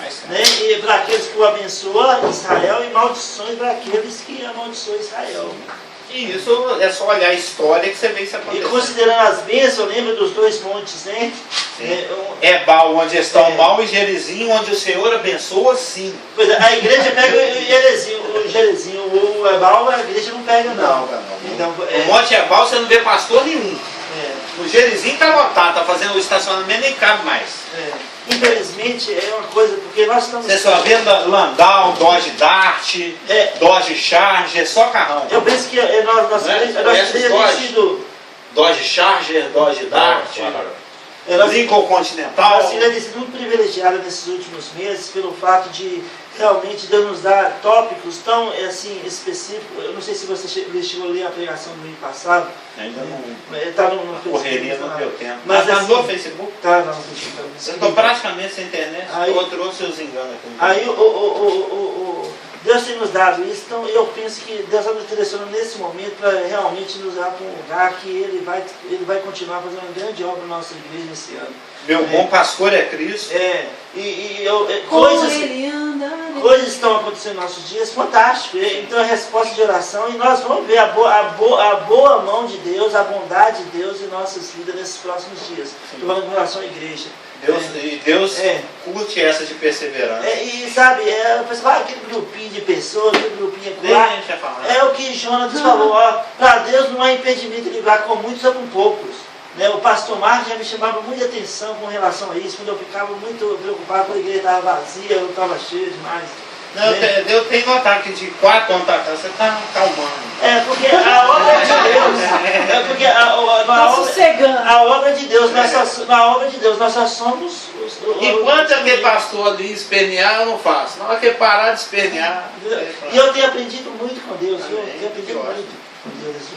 [SPEAKER 3] e para aqueles que o abençoam Israel, e maldições para aqueles que amaldiçoam Israel.
[SPEAKER 1] E isso é só olhar a história que você vê isso
[SPEAKER 3] E
[SPEAKER 1] acontecendo.
[SPEAKER 3] considerando as bênçãos, lembra dos dois montes, né?
[SPEAKER 1] Ebal, onde está o mal, e Gerizim, onde o Senhor abençoa, sim.
[SPEAKER 3] Pois é, a igreja pega o Gerezinho, o Ebal, a igreja não pega não. Então,
[SPEAKER 1] No Monte Ebal você não vê pastor nenhum. O Gerizim está lotado, está fazendo o estacionamento, nem cabe mais.
[SPEAKER 3] Infelizmente é uma coisa, porque nós estamos...
[SPEAKER 1] Você só vê Landau, Dodge Dart, Dodge Charger, só carrão.
[SPEAKER 3] Eu penso que nós teríamos sido...
[SPEAKER 1] Dodge Charger, Dodge Dart,
[SPEAKER 3] Nós
[SPEAKER 1] Lincoln Continental.
[SPEAKER 3] Nós teríamos sido muito privilegiados nesses últimos meses pelo fato de realmente Deus nos dar tópicos tão assim específicos. Eu não sei se você chegou a ler a pregação do ano passado.
[SPEAKER 1] Ainda não.
[SPEAKER 3] Está no
[SPEAKER 1] Correria não deu tempo.
[SPEAKER 3] Mas
[SPEAKER 1] tá
[SPEAKER 3] assim,
[SPEAKER 1] no Facebook?
[SPEAKER 3] Tá no Facebook.
[SPEAKER 1] Eu estou praticamente sem internet.
[SPEAKER 3] Aí,
[SPEAKER 1] eu trouxe os enganos aqui.
[SPEAKER 3] Aí Deus tem nos dado isso, então eu penso que Deus está nos direcionando nesse momento para realmente nos dar para um lugar que Ele vai continuar fazendo uma grande obra na nossa igreja esse ano.
[SPEAKER 1] Meu bom pastor é Cristo.
[SPEAKER 3] Coisas estão acontecendo nos nossos dias, fantástico. Então é resposta de oração, e nós vamos ver a boa mão de Deus, a bondade de Deus em nossas vidas nesses próximos dias. Estou falando com relação à igreja.
[SPEAKER 1] Deus curte essa de perseverança.
[SPEAKER 3] E sabe, o pessoal, aquele grupinho de pessoas, aquele grupinho lá, é o que Jonas falou, para Deus não há impedimento de livrar com muitos ou com poucos. O pastor Marcos já me chamava muita atenção com relação a isso, quando eu ficava muito preocupado quando a igreja estava vazia, eu estava cheio demais.
[SPEAKER 1] Eu tenho notado que de 4 anos para cá você está calmando.
[SPEAKER 3] Porque a obra de Deus, a obra de Deus, na obra de Deus nós só somos...
[SPEAKER 1] Enquanto eu ter pastor ali espernear, eu não faço. Na hora que parar de espernear...
[SPEAKER 3] E eu tenho aprendido muito com Deus, eu tenho aprendido muito.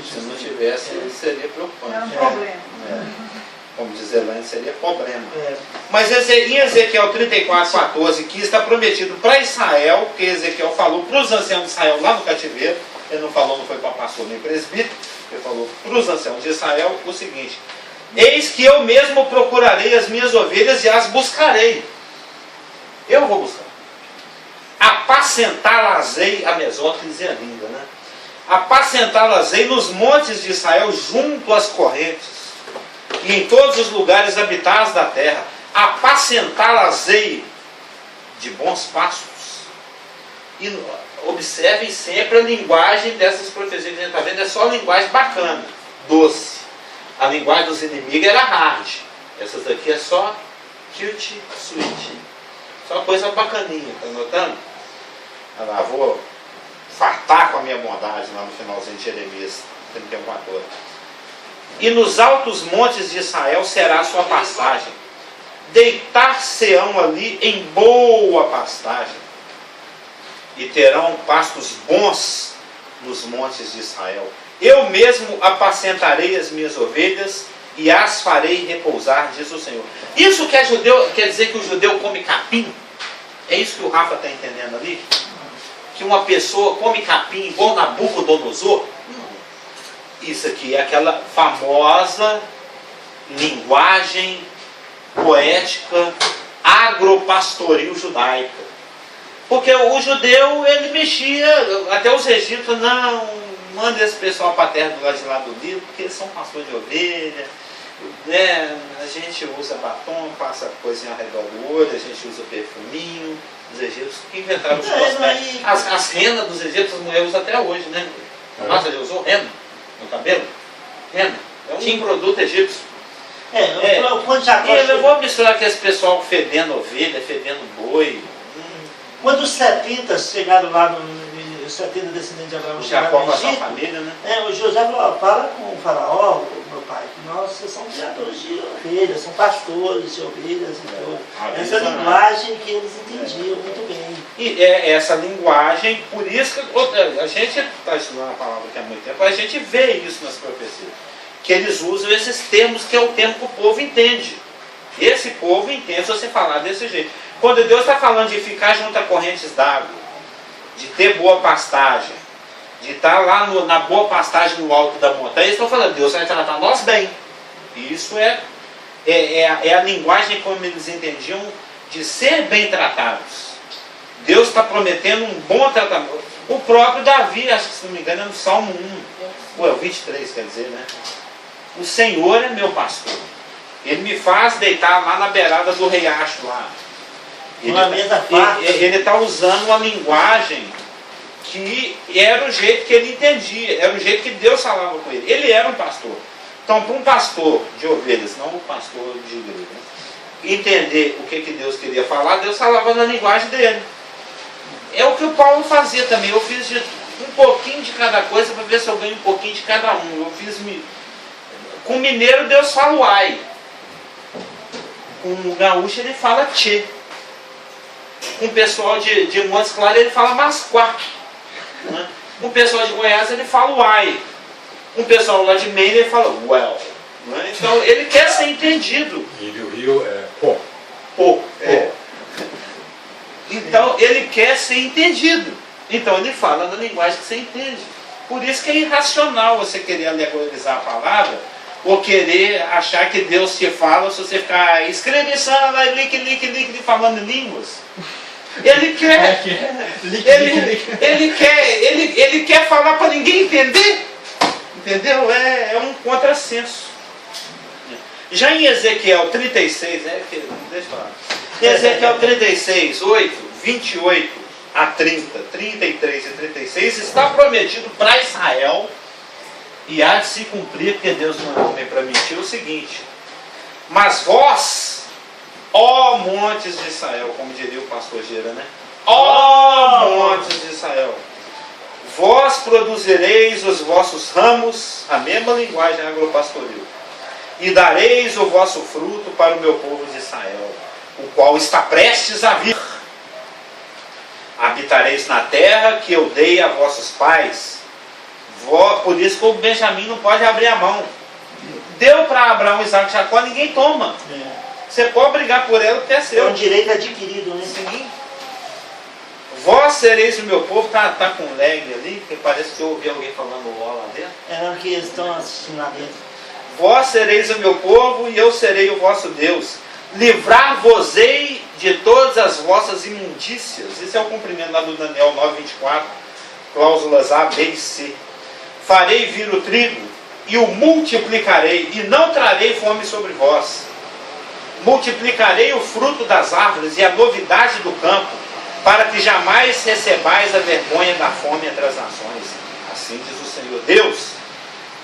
[SPEAKER 1] Se não tivesse, seria preocupante.
[SPEAKER 2] Era um problema.
[SPEAKER 1] Como diz Elaine, seria problema. Mas em Ezequiel 34:14, que está prometido para Israel, porque Ezequiel falou para os anciãos de Israel lá no cativeiro, ele não falou, não foi para pastor nem presbítero, ele falou para os anciãos de Israel o seguinte: eis que eu mesmo procurarei as minhas ovelhas e as buscarei. Eu vou buscar. Apacentar-las-ei, a mesóclise é linda, né? Apacentar-las-ei nos montes de Israel, junto às correntes, e em todos os lugares habitados da terra. Apacentá-las-ei de bons pastos. E observem sempre a linguagem dessas profecias que a gente está vendo, é só linguagem bacana, doce. A linguagem dos inimigos era hard. Essas daqui é só cute, sweet. Só coisa bacaninha, tá notando? Olha lá, vou fartar com a minha bondade lá no finalzinho de Jeremias 31:14. E nos altos montes de Israel será a sua passagem. Deitar-se-ão ali em boa pastagem. E terão pastos bons nos montes de Israel. Eu mesmo apacentarei as minhas ovelhas e as farei repousar, diz o Senhor. Isso quer dizer que o judeu come capim? É isso que o Rafa está entendendo ali? Que uma pessoa come capim igual Nabucodonosor? Não. Isso aqui é aquela famosa linguagem poética agropastoril judaica. Porque o judeu, ele mexia, até os egípcios, não, manda esse pessoal para a terra do lado de lá do Nilo, porque eles são pastores de ovelha, né? A gente usa batom, passa coisinha ao redor do olho, a gente usa perfuminho. Os egípcios que inventaram os cosméticos. As renas dos egípcios, as mulheres usam até hoje, né? Nossa, já usou rena no cabelo? Rena. É um produto egípcio. E eu vou misturar com esse pessoal fedendo ovelha, fedendo boi.
[SPEAKER 3] Quando os 70 chegaram lá os 70 descendentes de Abraão chegaram no Egito,
[SPEAKER 1] família, né?
[SPEAKER 3] O José falou: fala com o faraó, meu pai, que nós são criadores de ovelhas, são pastores de ovelhas e tudo. Essa é a linguagem que eles entendiam muito bem.
[SPEAKER 1] E é essa linguagem, por isso que a gente está estudando a palavra aqui há muito tempo, a gente vê isso nas profecias. que eles usam esses termos, que é o termo que o povo entende. Esse povo entende se você falar desse jeito. Quando Deus está falando de ficar junto a correntes d'água, de ter boa pastagem, de estar lá na boa pastagem no alto da montanha, eles estão falando, Deus vai tratar nós bem. E isso é a linguagem como eles entendiam de ser bem tratados. Deus está prometendo um bom tratamento. O próprio Davi, acho que se não me engano, é no Salmo 1, ou é o 23, quer dizer, né? O Senhor é meu pastor. Ele me faz deitar lá na beirada do riacho lá. Ele está usando uma linguagem que era o jeito que ele entendia, era o jeito que Deus falava com ele. Ele era um pastor. Então, para um pastor de ovelhas, não um pastor de igreja, entender o que Deus queria falar, Deus falava na linguagem dele. É o que o Paulo fazia também. Eu fiz um pouquinho de cada coisa para ver se eu ganho um pouquinho de cada um. Com o mineiro, Deus fala uai. Com o gaúcho, ele fala tchê. Com o pessoal de Montes Claros, ele fala masquá. Né? Com o pessoal de Goiás, ele fala uai. Com o pessoal lá de Maine, ele fala well. Né? Então, ele quer ser entendido.
[SPEAKER 6] E do Rio é pô.
[SPEAKER 1] Pô. Então, ele quer ser entendido. Então, ele fala na linguagem que você entende. Por isso que é irracional você querer alegorizar a palavra ou querer achar que Deus te fala se você ficar escrevendo lá, lique, falando em línguas. Ele quer. Ele quer falar para ninguém entender. Entendeu? É um contrassenso. Já em Ezequiel 36, deixa eu falar. Ezequiel 36, 28 a 30, 33 e 36, está prometido para Israel, e há de se cumprir, porque Deus não é homem para mentir, o seguinte: mas vós, ó montes de Israel, como diria o pastor Gera, né? Ó montes de Israel, vós produzireis os vossos ramos, a mesma linguagem agropastoril, e dareis o vosso fruto para o meu povo de Israel, o qual está prestes a vir. Habitareis na terra que eu dei a vossos pais. Por isso que o Benjamim não pode abrir a mão. Deu para Abraão, Isaac e Jacó, ninguém toma. Você pode brigar por ela porque é seu.
[SPEAKER 3] É um direito adquirido, né?
[SPEAKER 1] Sim. Vós sereis o meu povo. Tá com lag ali, porque parece que eu ouvi alguém falando ó lá dentro.
[SPEAKER 3] É que eles estão assistindo lá dentro.
[SPEAKER 1] Vós sereis o meu povo e eu serei o vosso Deus. Livrar-vos-ei de todas as vossas imundícias. Isso é o cumprimento lá do Daniel 9:24, cláusulas A, B e C. Farei vir o trigo e o multiplicarei, e não trarei fome sobre vós. Multiplicarei o fruto das árvores e a novidade do campo, para que jamais recebais a vergonha da fome entre as nações. Assim diz o Senhor Deus.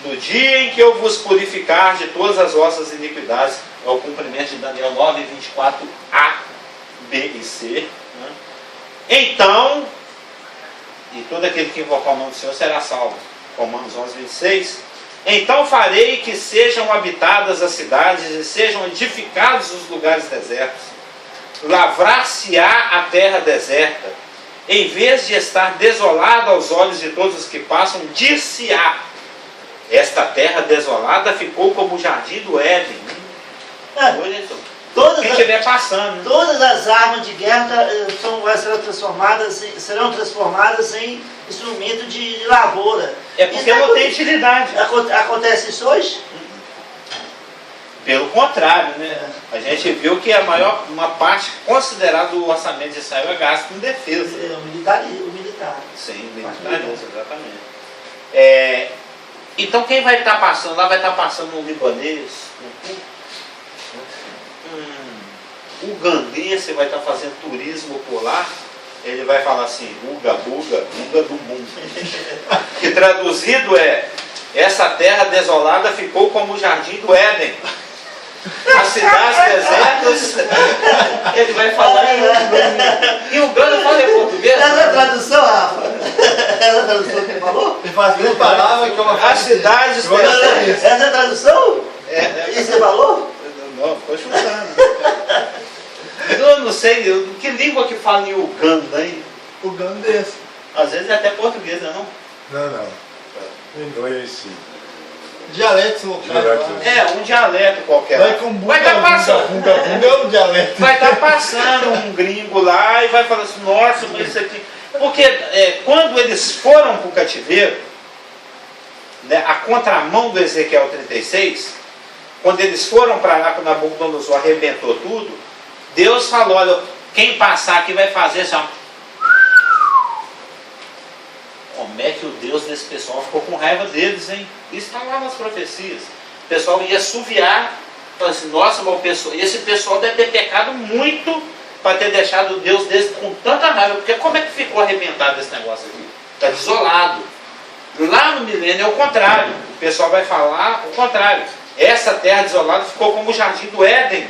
[SPEAKER 1] No dia em que eu vos purificar de todas as vossas iniquidades, é o cumprimento de Daniel 9:24 A, B e C. Né? Então, e todo aquele que invocar o nome do Senhor será salvo. Romanos 11:26. Então farei que sejam habitadas as cidades e sejam edificados os lugares desertos. Lavrar-se-á a terra deserta. Em vez de estar desolada aos olhos de todos os que passam, dir-se-á: esta terra desolada ficou como o jardim do Éden. Quem estiver passando.
[SPEAKER 3] Todas as armas de guerra serão transformadas em instrumento de lavoura.
[SPEAKER 1] É porque não tem utilidade.
[SPEAKER 3] Acontece isso hoje?
[SPEAKER 1] Pelo contrário, né? A gente viu que uma parte considerada do orçamento de Israel é gasto em defesa.
[SPEAKER 3] O militar.
[SPEAKER 1] Sim, militarismo, exatamente. Então quem vai estar passando lá vai estar passando um libanês, um ugandês, vai estar fazendo turismo por lá, ele vai falar assim: uga, buga, uga do mundo. Que traduzido é: essa terra desolada ficou como o jardim do Éden. As cidades desertas, ele vai falar em Uganda. Fala em português.
[SPEAKER 3] Essa é a tradução, Rafa? Essa é a tradução que ele falou?
[SPEAKER 5] Ele faz duas palavras que é uma
[SPEAKER 1] As cidades desertas.
[SPEAKER 3] Essa é a tradução? Isso você falou?
[SPEAKER 1] Não, estou chutando. Eu não sei, que língua que fala em Uganda, hein?
[SPEAKER 5] Ugandês.
[SPEAKER 1] Às vezes é até português, não é não?
[SPEAKER 6] Não. Inglês, sim.
[SPEAKER 5] Dialetos locais.
[SPEAKER 1] um dialeto qualquer.
[SPEAKER 5] Vai com bunga,
[SPEAKER 1] Vai estar passando.
[SPEAKER 5] bunga é um dialeto.
[SPEAKER 1] Vai estar passando um gringo lá e vai falar assim, nossa, mas isso aqui. Porque quando eles foram para o cativeiro, né, a contramão do Ezequiel 36, quando eles foram para lá, quando Nabucodonosor arrebentou tudo, Deus falou, olha, quem passar aqui vai fazer assim, ó. Como é que o Deus desse pessoal ficou com raiva deles, hein? Isso está lá nas profecias. O pessoal ia assoviar, falando assim, nossa, mas esse pessoal deve ter pecado muito para ter deixado o Deus desse com tanta raiva. Porque como é que ficou arrebentado esse negócio aqui? Está desolado. Lá no milênio é o contrário. O pessoal vai falar o contrário. Essa terra desolada ficou como o jardim do Éden.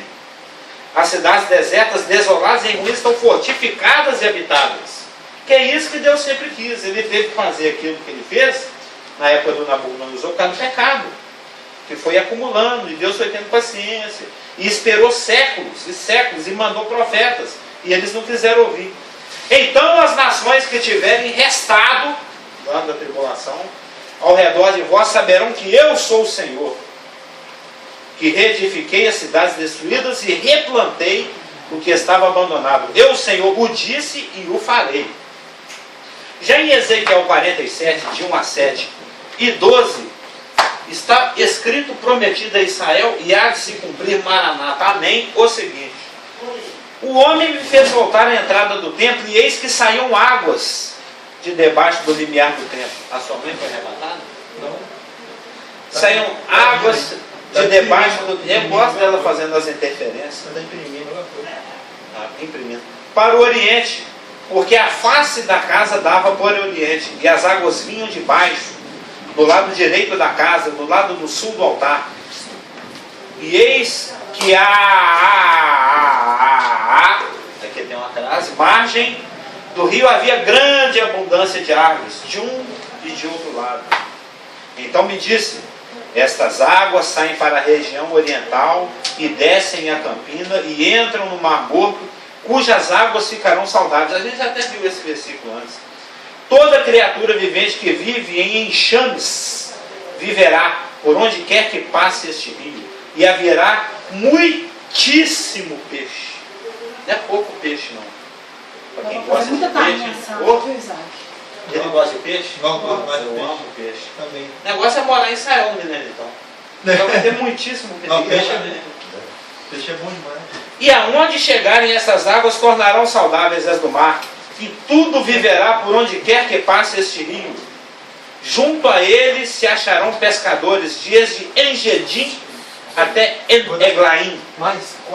[SPEAKER 1] As cidades desertas, desoladas e em ruínas estão fortificadas e habitadas. Que é isso que Deus sempre quis. Ele teve que fazer aquilo que ele fez na época do Nabucodonosor por causa do pecado, que foi acumulando, e Deus foi tendo paciência, e esperou séculos e séculos, e mandou profetas, e eles não quiseram ouvir. Então as nações que tiverem restado, no ano da tribulação, ao redor de vós, saberão que eu sou o Senhor, que reedifiquei as cidades destruídas e replantei o que estava abandonado. Eu, o Senhor, o disse e o farei. Já em Ezequiel 47, de 1 a 7 e 12, está escrito, prometido a Israel, e há de se cumprir, Maranata, amém, o seguinte: o homem me fez voltar à entrada do templo, e eis que saíam águas de debaixo do limiar do templo. A sua mãe foi arrebatada? Não. Saíam águas de debaixo do templo. Eu gosto dela fazendo as interferências.
[SPEAKER 5] Está imprimindo.
[SPEAKER 1] Imprimindo. Para o oriente, porque a face da casa dava para o oriente, e as águas vinham de baixo, do lado direito da casa, do lado do sul do altar. E eis que aqui tem uma frase, margem do rio havia grande abundância de árvores, de um e de outro lado. Então me disse, estas águas saem para a região oriental e descem a campina e entram no Mar Morto, cujas águas ficarão saudáveis. A gente até viu esse versículo antes. Toda criatura vivente que vive em enxames viverá por onde quer que passe este rio, e haverá muitíssimo peixe. Não é pouco peixe, não. Para quem gosta de peixe, ele gosta de peixe?
[SPEAKER 5] Não gosto mais de
[SPEAKER 1] Eu
[SPEAKER 5] peixe.
[SPEAKER 1] amo peixe.
[SPEAKER 5] Também.
[SPEAKER 1] O negócio é morar em Israel, menino, então. Então vai ter muitíssimo peixe.
[SPEAKER 5] Não, peixe é bom. Peixe é bom demais.
[SPEAKER 1] E aonde chegarem essas águas, tornarão saudáveis as do mar, e tudo viverá por onde quer que passe este rio. Junto a ele se acharão pescadores, desde Engedim até Eglaim.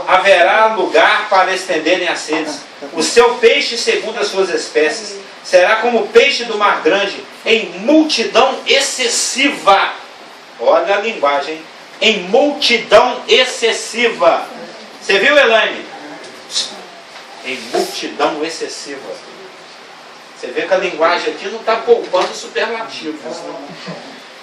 [SPEAKER 1] Haverá lugar para estenderem as redes. O seu peixe segundo as suas espécies será como o peixe do mar grande, em multidão excessiva. Olha a linguagem, hein? Em multidão excessiva. Você viu, Elaine? Em multidão excessiva. Você vê que a linguagem aqui não está poupando superlativos. Né?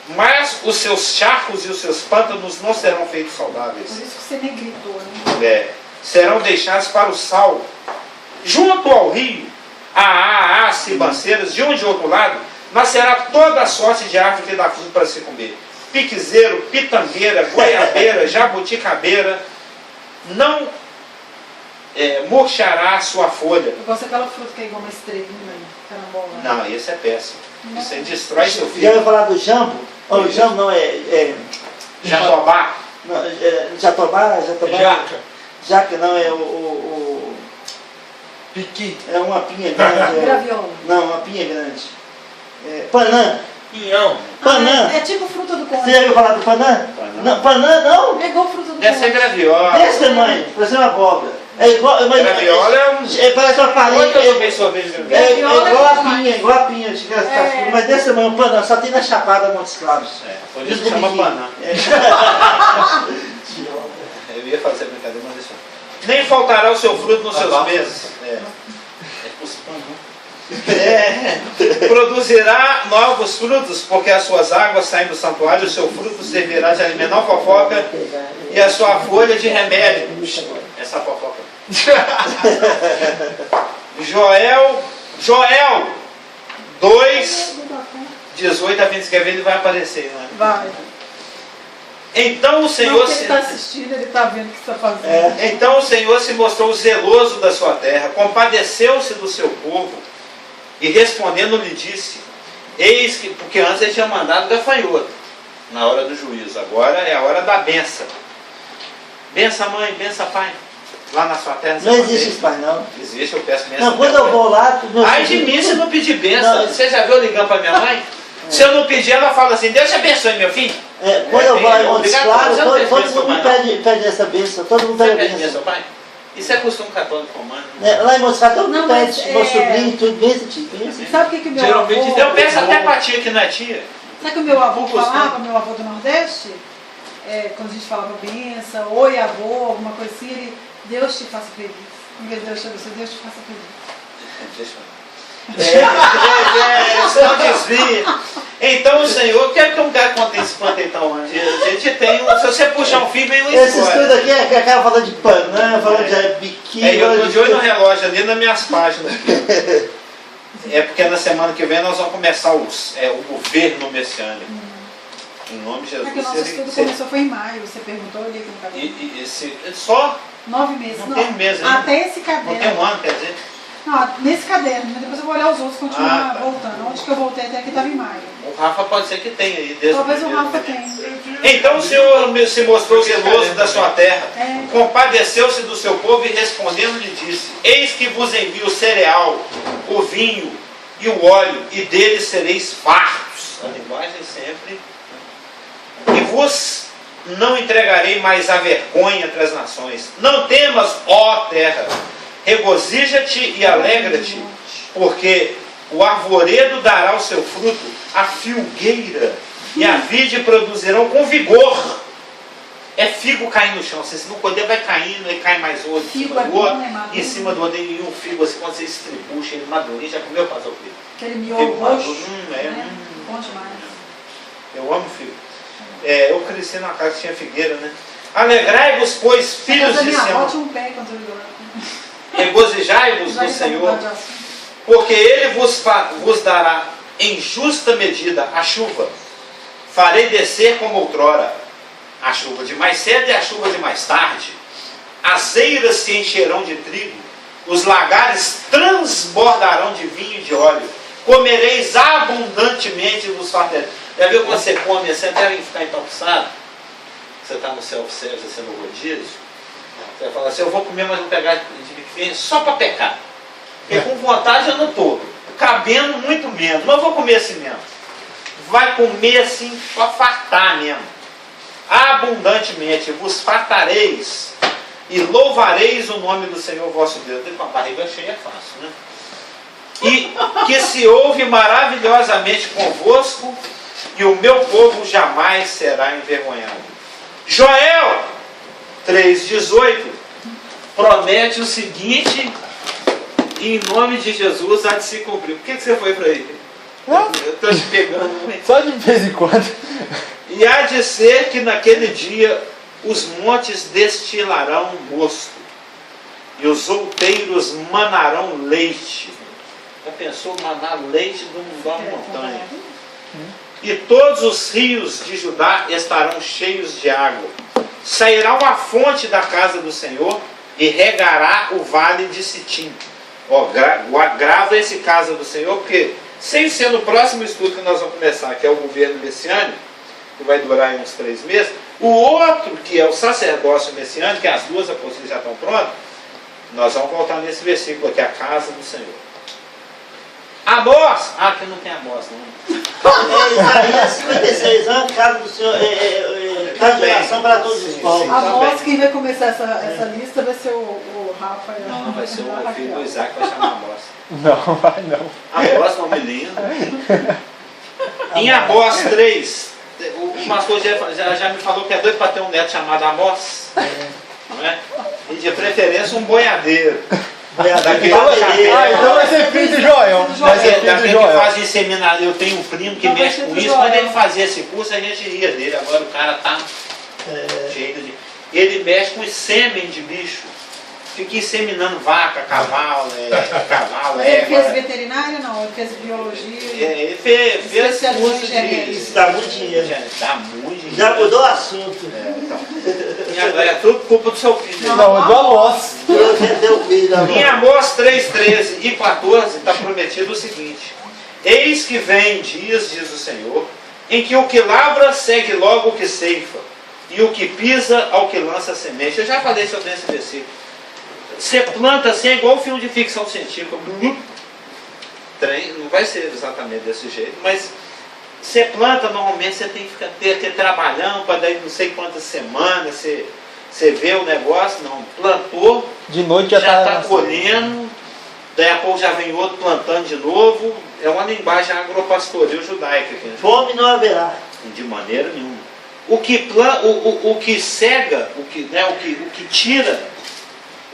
[SPEAKER 1] Mas os seus charcos e os seus pântanos não serão feitos saudáveis.
[SPEAKER 2] Por isso que você nem gritou, né?
[SPEAKER 1] Serão deixados para o sal. Junto ao rio, há ribanceiras, de um e de outro lado, nascerá toda a sorte de árvore que dá fruto para se comer. Piquezeiro, pitangueira, goiabeira, jabuticabeira, não murchará a sua folha.
[SPEAKER 2] Eu gosto daquela fruta que é igual uma estrelinha, carambola.
[SPEAKER 1] Não, esse é péssimo. Isso aí destrói seu
[SPEAKER 3] Já
[SPEAKER 1] filho.
[SPEAKER 3] ouviu falar do jambo? Oh, o jambo não
[SPEAKER 1] Jatobá.
[SPEAKER 3] Jatobá?
[SPEAKER 5] Jaca.
[SPEAKER 3] Jaca não, é o
[SPEAKER 5] Piqui.
[SPEAKER 3] é uma pinha grande.
[SPEAKER 2] Graviola.
[SPEAKER 3] Não, uma pinha grande. Panã.
[SPEAKER 1] Pinhão.
[SPEAKER 3] Panã.
[SPEAKER 2] É tipo fruta do conde.
[SPEAKER 3] Você já ouviu falar do panã?
[SPEAKER 1] Panã.
[SPEAKER 3] Não, panã não.
[SPEAKER 2] É igual fruta do
[SPEAKER 1] Deve ser
[SPEAKER 2] conde.
[SPEAKER 1] graviola.
[SPEAKER 3] Desse tamanho, parece uma abóbora. É igual.
[SPEAKER 1] Graviola é um.
[SPEAKER 3] Parece uma farinha.
[SPEAKER 1] Onde eu tomei sorvete de graviola?
[SPEAKER 3] É
[SPEAKER 2] Graviola
[SPEAKER 3] igual
[SPEAKER 2] é
[SPEAKER 3] a
[SPEAKER 2] demais.
[SPEAKER 3] pinha, igual a pinha. Mas desse tamanho, panã, só tem na Chapada Montes Claros.
[SPEAKER 1] Por isso que chama panã.
[SPEAKER 3] É.
[SPEAKER 1] Eu ia fazer brincadeira, mas deixa. Nem faltará o seu fruto nos seus meses. Produzirá novos frutos, porque as suas águas saem do santuário, o seu fruto servirá de alimento, não fofoca, e a sua folha de remédio. Essa fofoca. Joel 2, 18 a 20, quer ver, ele vai aparecer, né?
[SPEAKER 2] Vai.
[SPEAKER 1] Então o
[SPEAKER 2] Não,
[SPEAKER 1] Senhor
[SPEAKER 2] porque ele está assistindo, ele está vendo o que você está fazendo.
[SPEAKER 1] Então o Senhor se mostrou zeloso da sua terra, compadeceu-se do seu povo, e respondendo lhe disse, eis que, porque antes ele tinha mandado gafanhoto, na hora do juízo, agora é a hora da benção. Benção mãe, benção pai, lá na sua terra.
[SPEAKER 3] Não existe isso, pai, não.
[SPEAKER 1] Existe, eu peço benção.
[SPEAKER 3] Não, quando eu vou lá...
[SPEAKER 1] Ai de mim se não pedir benção.
[SPEAKER 3] Não.
[SPEAKER 1] Você já viu eu ligando para minha mãe? Se eu não pedir, ela fala assim, Deus te abençoe, meu filho.
[SPEAKER 3] Quando eu vou lá em Montes
[SPEAKER 1] Obrigado,
[SPEAKER 3] Claros,
[SPEAKER 1] você não tem
[SPEAKER 3] todo
[SPEAKER 1] bênção,
[SPEAKER 3] mundo me
[SPEAKER 1] pai,
[SPEAKER 3] pede essa bênção, todo mundo
[SPEAKER 1] Você
[SPEAKER 3] pede a
[SPEAKER 1] pede
[SPEAKER 3] bênção.
[SPEAKER 1] benção, pai? Isso é costume católico romano.
[SPEAKER 3] Lá em Montes Claros, todo mundo
[SPEAKER 2] Não, mas,
[SPEAKER 3] pede, meu sobrinho, tudo, bênção, tio, bênção.
[SPEAKER 2] Sabe o que, que o meu
[SPEAKER 4] Geralmente
[SPEAKER 2] avô...
[SPEAKER 1] Eu peço até pra tia que não é tia.
[SPEAKER 2] Sabe o que o meu avô
[SPEAKER 1] Por costume.
[SPEAKER 2] falava, meu avô do Nordeste? Quando a gente falava benção, oi avô, alguma coisa assim, ele, Deus te faça feliz. Em vez de Deus te abençoe, Deus te faça feliz.
[SPEAKER 1] Deixa eu senão desvia. Então o Senhor, quer que um cara conte esse quanto então, a gente tem, se você puxar um fio, vem um
[SPEAKER 3] Esse estudo
[SPEAKER 1] história.
[SPEAKER 3] aqui é que acaba falando de Panã, falando de biquíni.
[SPEAKER 1] Eu tô de olho no relógio ali nas minhas páginas. É porque na semana que vem nós vamos começar o governo messiânico. Em nome de Jesus.
[SPEAKER 2] Porque o nosso estudo começou foi em maio, você perguntou ali aqui no caderno.
[SPEAKER 1] Só
[SPEAKER 2] 9 meses.
[SPEAKER 1] Não tem mês ainda.
[SPEAKER 2] Até esse
[SPEAKER 1] não tem
[SPEAKER 2] caderno.
[SPEAKER 1] um ano, quer dizer.
[SPEAKER 2] Não, nesse caderno, mas depois eu vou olhar os outros e continuar
[SPEAKER 1] tá.
[SPEAKER 2] voltando. Onde que eu voltei até aqui estava em maio.
[SPEAKER 1] O Rafa pode ser que tenha aí. Desde
[SPEAKER 2] Talvez o
[SPEAKER 1] primeiro
[SPEAKER 2] Rafa
[SPEAKER 1] momento.
[SPEAKER 2] tenha.
[SPEAKER 1] Então o Senhor se mostrou zeloso da sua terra,
[SPEAKER 2] É.
[SPEAKER 1] compadeceu-se do seu povo e respondendo lhe disse, eis que vos envio o cereal, o vinho e o óleo, e deles sereis fartos. A linguagem sempre. E vos não entregarei mais a vergonha entre as nações. Não temas, ó terra, regozija-te e alegra-te, porque o arvoredo dará o seu fruto, a filgueira e a vide produzirão com vigor. É figo cair no chão, se não poder vai caindo, e cai mais outro, em
[SPEAKER 2] Figo
[SPEAKER 1] cima
[SPEAKER 2] é
[SPEAKER 1] do
[SPEAKER 2] bom,
[SPEAKER 1] outro,
[SPEAKER 2] né, maduro?
[SPEAKER 1] em cima do outro, e um figo assim, quando você estribucha ele madurinho, já comeu fazer o figo?
[SPEAKER 2] Aquele miolo
[SPEAKER 1] Figo maduro,
[SPEAKER 2] roxo. Né? Bom demais.
[SPEAKER 1] Eu amo figo. Eu cresci numa casa que tinha figueira, né? Alegrai-vos, pois, filhos
[SPEAKER 2] Mas a
[SPEAKER 1] de
[SPEAKER 2] minha avó
[SPEAKER 1] Sião,
[SPEAKER 2] tinha um pé quando eu ligou.
[SPEAKER 1] regozijai-vos
[SPEAKER 2] Já
[SPEAKER 1] no
[SPEAKER 2] está
[SPEAKER 1] Senhor,
[SPEAKER 2] mudando de assunto.
[SPEAKER 1] porque Ele vos dará em justa medida a chuva. Farei descer como outrora a chuva de mais cedo e a chuva de mais tarde. As eiras se encherão de trigo, os lagares transbordarão de vinho e de óleo. Comereis abundantemente e vos fartareis. Já viu quando você come, você deve ficar entalpiçado? Você está no self-service, você no rodízio. Você fala assim, eu vou comer, mas vou pegar de bife só para pecar. Porque com vontade eu não estou. Cabendo muito menos, mas eu vou comer assim mesmo. Vai comer assim para fartar mesmo. Abundantemente vos fartareis e louvareis o nome do Senhor vosso Deus. Com a barriga cheia é fácil, né? E que se ouve maravilhosamente convosco, e o meu povo jamais será envergonhado. Joel 3,18 promete o seguinte, e em nome de Jesus há de se cumprir. Por que você foi para aí? Eu estou te pegando.
[SPEAKER 5] Só de vez em quando.
[SPEAKER 1] E há de ser que naquele dia os montes destilarão mosto, e os outeiros manarão leite. Já pensou manar leite de uma montanha? E todos os rios de Judá estarão cheios de água. Sairá uma fonte da casa do Senhor e regará o vale de Sitim. Grava esse casa do Senhor, porque sem ser no próximo estudo que nós vamos começar, que é o governo messiânico, que vai durar aí uns 3 meses, o outro, que é o sacerdócio messiânico, que as duas apóstolas já estão prontas, nós vamos voltar nesse versículo aqui, a casa do Senhor. Amós! Aqui não tem Amós, não.
[SPEAKER 3] Isaías 56 anos, casa do Senhor, casa de oração para todos os povos.
[SPEAKER 2] A voz, quem vai começar essa lista vai ser o Rafa.
[SPEAKER 1] Não, vai ser o filho do Isaac, vai chamar Amós.
[SPEAKER 5] Não, vai não.
[SPEAKER 1] Amós, nome lindo. Em Amós 3, o pastor já me falou que é doido para ter um neto chamado Amós. Não é? E de preferência um boiadeiro. Daquele
[SPEAKER 5] Então vai ser filho de Joel. Vai ser filho de
[SPEAKER 1] daquele que
[SPEAKER 5] Joel.
[SPEAKER 1] faz seminário. Eu tenho um primo que
[SPEAKER 2] Não, vai
[SPEAKER 1] mexe
[SPEAKER 2] ser
[SPEAKER 1] com
[SPEAKER 2] do
[SPEAKER 1] isso.
[SPEAKER 2] Joel.
[SPEAKER 1] Quando ele fazia esse curso, a gente ria dele. Agora o cara está cheio de... Ele mexe com sêmen de bicho. fica inseminando vaca, cavalo, cavalo,
[SPEAKER 2] Ele fez
[SPEAKER 1] égua.
[SPEAKER 2] veterinária? Não, ele fez biologia.
[SPEAKER 1] Ele fez
[SPEAKER 2] Especializou
[SPEAKER 1] curso
[SPEAKER 2] em genética.
[SPEAKER 3] Isso dá muito dinheiro.
[SPEAKER 1] Dá muito dinheiro.
[SPEAKER 3] Já mudou o assunto.
[SPEAKER 1] Então. E agora é tudo culpa do seu filho.
[SPEAKER 5] Não, é do Alonso.
[SPEAKER 3] Deus é teu filho,
[SPEAKER 1] Em
[SPEAKER 3] amor.
[SPEAKER 1] Amós 3, 13 e 14 está prometido o seguinte: eis que vem dias, diz o Senhor, em que o que lavra segue logo o que ceifa, e o que pisa ao que lança a semente. Eu já falei sobre esse versículo. Você planta assim, é igual o filme de ficção científica. Trem, não vai ser exatamente desse jeito, mas você planta, normalmente você tem que ficar ter trabalhando para daí não sei quantas semanas você vê o negócio. Não, plantou,
[SPEAKER 5] De noite
[SPEAKER 1] já
[SPEAKER 5] já
[SPEAKER 1] está
[SPEAKER 5] tá.
[SPEAKER 1] colhendo, daí a pouco já vem outro plantando de novo. É uma linguagem agropastoril judaica aqui, né?
[SPEAKER 3] Fome não haverá.
[SPEAKER 1] De maneira nenhuma. O que cega, o que tira,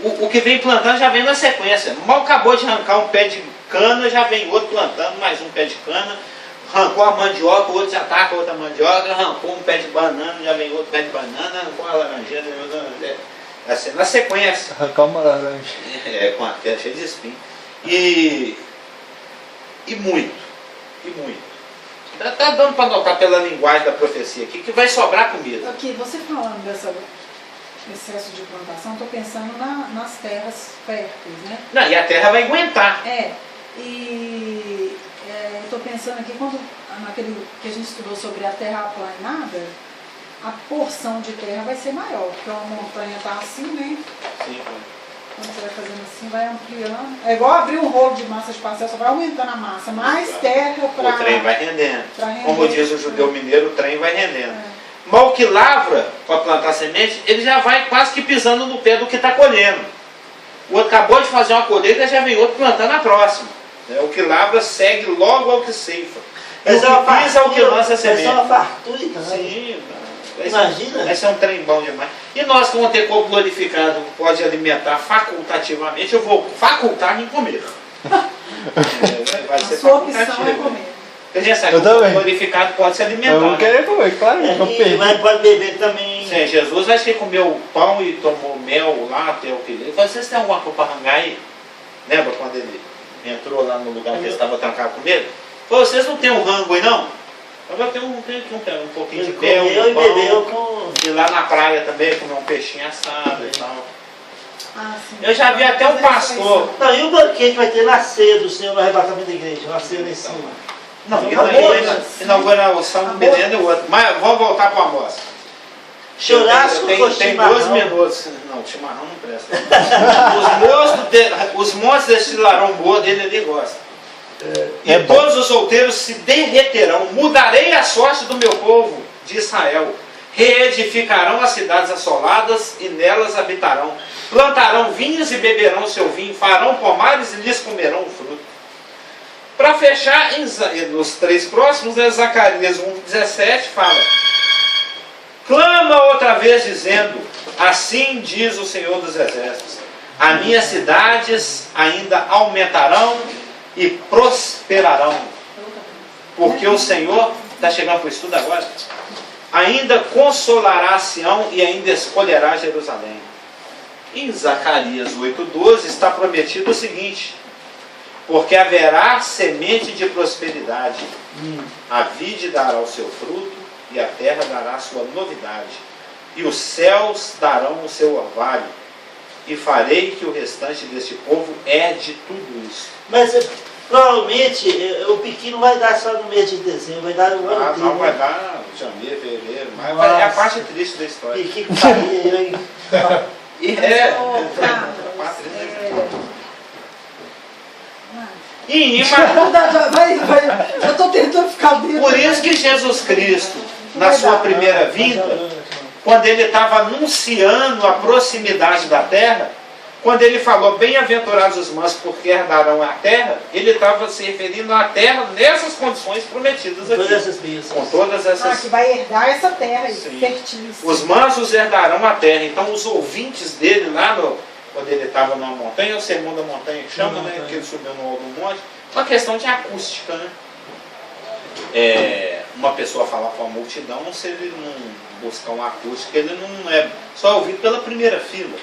[SPEAKER 1] o que vem plantando já vem na sequência. Mal acabou de arrancar um pé de cana, já vem outro plantando mais um pé de cana. Arrancou a mandioca, o outro já ataca outra mandioca. Arrancou um pé de banana, já vem outro pé de banana. Arrancou a laranjeira, assim, na sequência.
[SPEAKER 5] Arrancar uma laranja.
[SPEAKER 1] Com a terra cheia de espinho. E muito. Tá dando para notar pela linguagem da profecia aqui que vai sobrar comida.
[SPEAKER 2] Aqui, você falando desse excesso de plantação, estou pensando nas terras férteis, né?
[SPEAKER 1] Não, e a terra vai aguentar.
[SPEAKER 2] Estou pensando aqui, naquele que a gente estudou sobre a terra aplanada, a porção de terra vai ser maior, porque uma montanha está assim, né?
[SPEAKER 1] Sim,
[SPEAKER 2] Quando você vai fazendo assim, vai ampliando. É igual abrir um rolo de massa de pastel, só vai aumentando a massa. Mais terra para...
[SPEAKER 1] o trem vai rendendo.
[SPEAKER 2] pra render.
[SPEAKER 1] Como diz o judeu mineiro, o trem vai rendendo. Mas o que lavra para plantar semente, ele já vai quase que pisando no pé do que está colhendo. O outro acabou de fazer uma colheita, já vem outro plantando a próxima. O que lavra segue logo ao que ceifa. E o que pisa é o que lança a semente.
[SPEAKER 3] É uma fartura, né?
[SPEAKER 1] Sim,
[SPEAKER 3] Imagina.
[SPEAKER 1] Vai ser um trem bom demais. E nós que vamos ter corpo glorificado, pode alimentar facultativamente, eu vou facultar em comer. Vai
[SPEAKER 2] A
[SPEAKER 1] ser
[SPEAKER 2] sua opção é
[SPEAKER 1] facultativo.
[SPEAKER 2] comer.
[SPEAKER 1] A gente sabe
[SPEAKER 5] Eu
[SPEAKER 1] que o corpo
[SPEAKER 5] também.
[SPEAKER 1] glorificado pode se alimentar.
[SPEAKER 5] Eu vou
[SPEAKER 1] né?
[SPEAKER 5] querer comer, claro. Eu perdi.
[SPEAKER 3] Mas pode beber também.
[SPEAKER 1] Sim, Jesus acho que comeu pão e tomou mel lá até o que ele falou: vocês têm alguma coisa para arrancar aí? Lembra quando ele entrou lá no lugar que ele estava trancado com medo? Falou: vocês não tem um rango aí não? Eu tenho um pouquinho de
[SPEAKER 3] Ele
[SPEAKER 1] mel,
[SPEAKER 3] comeu e
[SPEAKER 1] pão,
[SPEAKER 3] bebeu com...
[SPEAKER 1] e lá na praia também comer um peixinho assado e tal.
[SPEAKER 2] Sim.
[SPEAKER 1] Eu já vi até um pastor.
[SPEAKER 3] Não, e o banquete vai ter na ceia do Senhor no arrebatamento da igreja, na ceia lá em cima.
[SPEAKER 1] Não,
[SPEAKER 3] Amor,
[SPEAKER 1] inauguração do Belém é outro. Mas vamos voltar para o almoço.
[SPEAKER 3] Churrasco com
[SPEAKER 1] Tem
[SPEAKER 3] chimarrão.
[SPEAKER 1] 2 minutos. Não, chimarrão não presta. Os montes destilarão boa dele, ele gosta. E
[SPEAKER 5] bom.
[SPEAKER 1] todos os solteiros se derreterão. Mudarei a sorte do meu povo, de Israel. Reedificarão as cidades assoladas e nelas habitarão. Plantarão vinhos e beberão seu vinho. Farão pomares e lhes comerão o fruto. Para fechar, nos 3 próximos, Zacarias 1,17 fala: clama outra vez dizendo: assim diz o Senhor dos Exércitos, as minhas cidades ainda aumentarão e prosperarão, porque o Senhor, está chegando para o estudo agora, ainda consolará Sião e ainda escolherá Jerusalém. Em Zacarias 8,12 está prometido o seguinte: porque haverá semente de prosperidade, a vide dará o seu fruto, e a terra dará a sua novidade, e os céus darão o seu orvalho, e farei que o restante deste povo herde tudo isso.
[SPEAKER 3] Mas provavelmente o piqui não vai dar só no mês de dezembro, vai dar no ano inteiro.
[SPEAKER 1] Não vai dar janeiro, fevereiro, mas é a parte triste da história.
[SPEAKER 3] Piqui com farinha, hein?
[SPEAKER 1] E
[SPEAKER 2] Eu estou tentando ficar dentro.
[SPEAKER 1] por isso que Jesus Cristo, na sua primeira vinda, quando ele estava anunciando a proximidade da terra, quando ele falou: bem-aventurados os mansos, porque herdarão a terra, ele estava se referindo à terra nessas condições prometidas aqui.
[SPEAKER 3] Todas essas bênçãos.
[SPEAKER 1] Com todas essas.
[SPEAKER 2] Que vai herdar essa terra aí,
[SPEAKER 1] Sim.
[SPEAKER 2] fertilíssima.
[SPEAKER 1] Os mansos herdarão a terra. Então os ouvintes dele lá quando ele estava numa montanha, o sermão da montanha que chama, né, que ele subiu no alto do monte, uma questão de acústica, né? Uma pessoa falar com a multidão, se ele não buscar uma acústica, ele não é só ouvido pela primeira fila.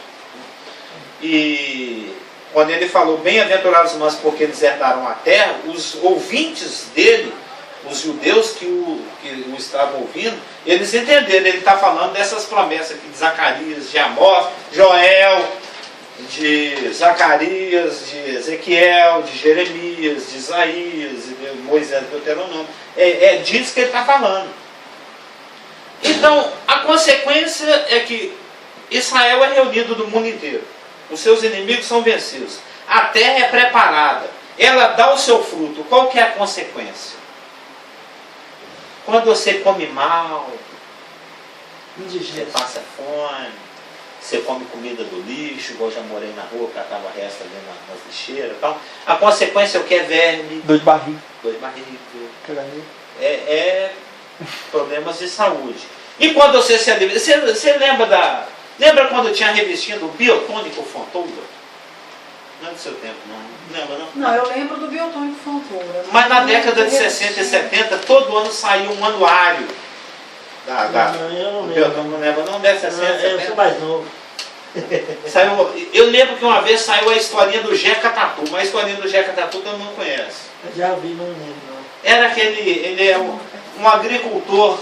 [SPEAKER 1] E quando ele falou, bem-aventurados os mansos porque eles herdarão a terra, os ouvintes dele, os judeus que o estavam ouvindo, eles entenderam, ele está falando dessas promessas aqui de Zacarias, de Amós, Joel, de Zacarias, de Ezequiel, de Jeremias, de Isaías, de Moisés, de Deuteronômio. É disso que ele está falando. Então, a consequência é que Israel é reunido do mundo inteiro. Os seus inimigos são vencidos. A terra é preparada. Ela dá o seu fruto. Qual que é a consequência? Quando você come mal, você passa fome, você come comida do lixo, igual eu já morei na rua, catava resto ali nas lixeiras. Então, a consequência é o que? É verme,
[SPEAKER 5] Dor de barriga.
[SPEAKER 1] dor de barriga,
[SPEAKER 5] Caganeira.
[SPEAKER 1] é problemas de saúde. E quando você se alimenta, você lembra quando tinha a revistinha do Biotônico Fontoura? Não é do seu tempo, não. Lembra, não?
[SPEAKER 2] Não, eu lembro do Biotônico Fontoura.
[SPEAKER 1] Mas na década de 60 e 70, todo ano saía um anuário
[SPEAKER 3] Não, eu não
[SPEAKER 1] do
[SPEAKER 3] lembro.
[SPEAKER 1] Biotônico, não lembra? Não, deve ser 60,
[SPEAKER 3] Eu sou
[SPEAKER 1] 70.
[SPEAKER 3] mais novo.
[SPEAKER 1] Eu lembro que uma vez saiu a historinha do Jeca Tatu, mas a historinha do Jeca Tatu todo mundo conhece.
[SPEAKER 3] Eu já vi, mas não lembro não.
[SPEAKER 1] Era ele é um agricultor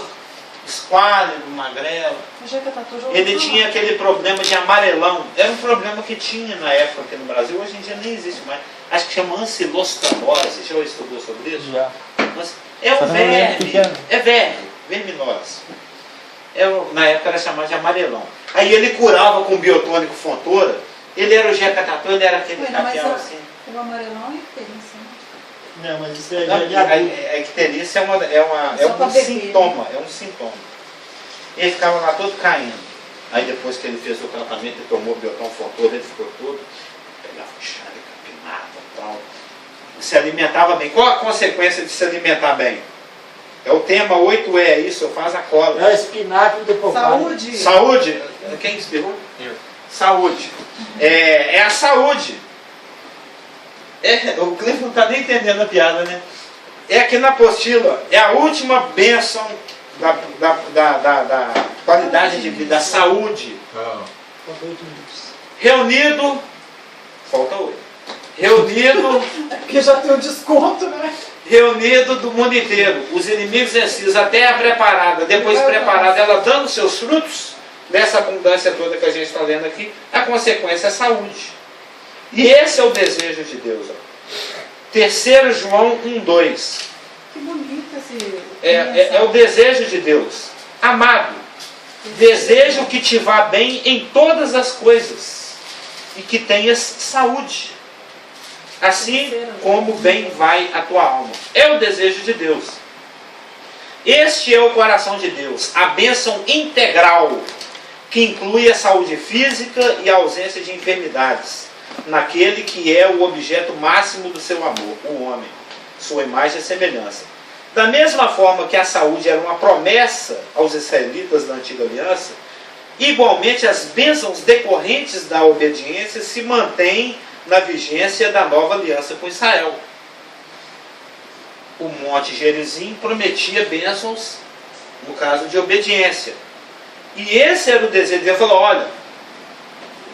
[SPEAKER 1] esquálido, magrelo.
[SPEAKER 2] O Jeca Tatu jogou
[SPEAKER 1] Ele
[SPEAKER 2] fora.
[SPEAKER 1] tinha aquele problema de amarelão. Era um problema que tinha na época aqui no Brasil, hoje em dia nem existe mais. Acho que chama ancilostomose. Já estudou sobre isso?
[SPEAKER 5] Já.
[SPEAKER 1] É um
[SPEAKER 5] Só não lembro
[SPEAKER 1] verme.
[SPEAKER 5] o que é.
[SPEAKER 1] É verme, verminose. Na época era chamado de amarelão. Aí ele curava com biotônico Fontoura. Ele era o Jeca Tatu, ele era aquele
[SPEAKER 2] Ué, mas
[SPEAKER 1] capial
[SPEAKER 2] a-
[SPEAKER 1] assim.
[SPEAKER 2] o amarelão é diferença, né?
[SPEAKER 3] Não, mas isso é
[SPEAKER 1] Não,
[SPEAKER 3] de adulto.
[SPEAKER 1] a icterícia é
[SPEAKER 2] Só pra
[SPEAKER 1] um
[SPEAKER 2] beber.
[SPEAKER 1] sintoma, é um sintoma. Ele ficava lá todo caindo. Aí depois que ele fez o tratamento e tomou biotônico Fontoura, ele ficou todo, pegava chave, capinava e tal. Se alimentava bem. Qual a consequência de se alimentar bem? É o tema 8E, é isso, eu faço a cola.
[SPEAKER 3] É o espinafre do papai.
[SPEAKER 2] Saúde.
[SPEAKER 1] Saúde, quem espirrou?
[SPEAKER 4] Eu.
[SPEAKER 1] Saúde. É a saúde. O Cliff não está nem entendendo a piada, né? É aqui na apostila, é a última bênção da qualidade de vida, da saúde.
[SPEAKER 3] Faltou 8 minutos.
[SPEAKER 1] Reunido, falta 8. Reunido,
[SPEAKER 2] Porque já tem o desconto, né?
[SPEAKER 1] reunido do mundo inteiro. Os inimigos vencidos, a terra preparada, depois preparada, ela dando seus frutos, nessa abundância toda que a gente está lendo aqui, a consequência é a saúde. E esse é o desejo de Deus. Ó. 3 João 1,2.
[SPEAKER 2] Que bonito esse...
[SPEAKER 1] É o desejo de Deus. Amado, desejo que te vá bem em todas as coisas e que tenhas saúde, assim como bem vai a tua alma. É o desejo de Deus. Este é o coração de Deus, a bênção integral, que inclui a saúde física e a ausência de enfermidades, naquele que é o objeto máximo do seu amor, o homem, sua imagem e semelhança. Da mesma forma que a saúde era uma promessa aos israelitas da antiga aliança, igualmente as bênçãos decorrentes da obediência se mantêm na vigência da nova aliança com Israel. O Monte Gerizim prometia bênçãos no caso de obediência. E esse era o desejo de Deus. Ele falou, olha,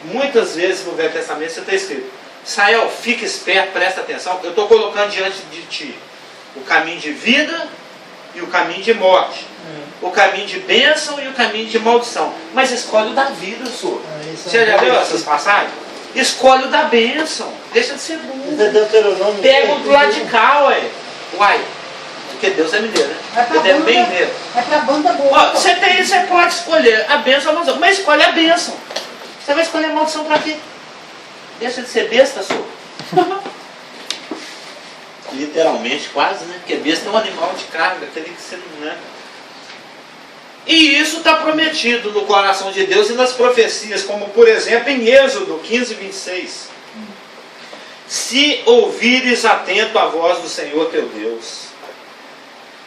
[SPEAKER 1] muitas vezes no Velho Testamento você está escrito, Israel, fica esperto, presta atenção, eu estou colocando diante de ti o caminho de vida e o caminho de morte. O caminho de bênção e o caminho de maldição. Mas escolhe o da vida, senhor. Você já viu essas passagens? Escolhe o da bênção. Deixa de ser burro. Pega o do lado de cá, ué. Uai. Porque Deus é mineiro, né?
[SPEAKER 2] Vai pra
[SPEAKER 1] Ele é
[SPEAKER 2] banda,
[SPEAKER 1] bem mineiro.
[SPEAKER 2] vai pra banda boa.
[SPEAKER 1] Ó, você pode escolher a bênção ou a maldição. Mas escolhe a bênção. Você vai escolher a maldição pra quê? Deixa de ser besta, senhor. Literalmente, quase, né? Porque besta é um animal de carga, aquele que você não é. E isso está prometido no coração de Deus e nas profecias, como por exemplo em Êxodo 15:26. Se ouvires atento a voz do Senhor teu Deus,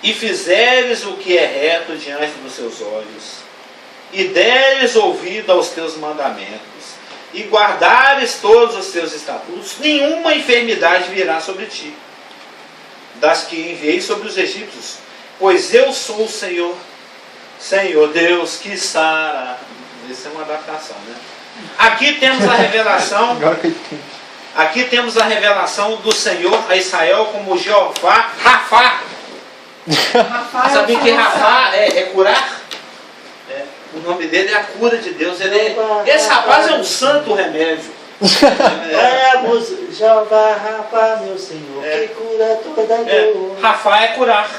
[SPEAKER 1] e fizeres o que é reto diante dos seus olhos, e deres ouvido aos teus mandamentos, e guardares todos os teus estatutos, nenhuma enfermidade virá sobre ti, das que enviei sobre os egípcios, pois eu sou o Senhor Deus que sara. Isso é uma adaptação, né? Aqui temos a revelação.
[SPEAKER 5] Agora que eu entendi.
[SPEAKER 1] Aqui temos a revelação do Senhor a Israel como Jeová Rafá.
[SPEAKER 2] Rafael,
[SPEAKER 1] Sabia que
[SPEAKER 2] Senhor,
[SPEAKER 1] Rafá é curar? É. O nome dele é a cura de Deus. Esse rapaz é um santo remédio.
[SPEAKER 3] É a música, Jeová Rafa, meu Senhor, que cura toda dor.
[SPEAKER 1] Rafá é curar.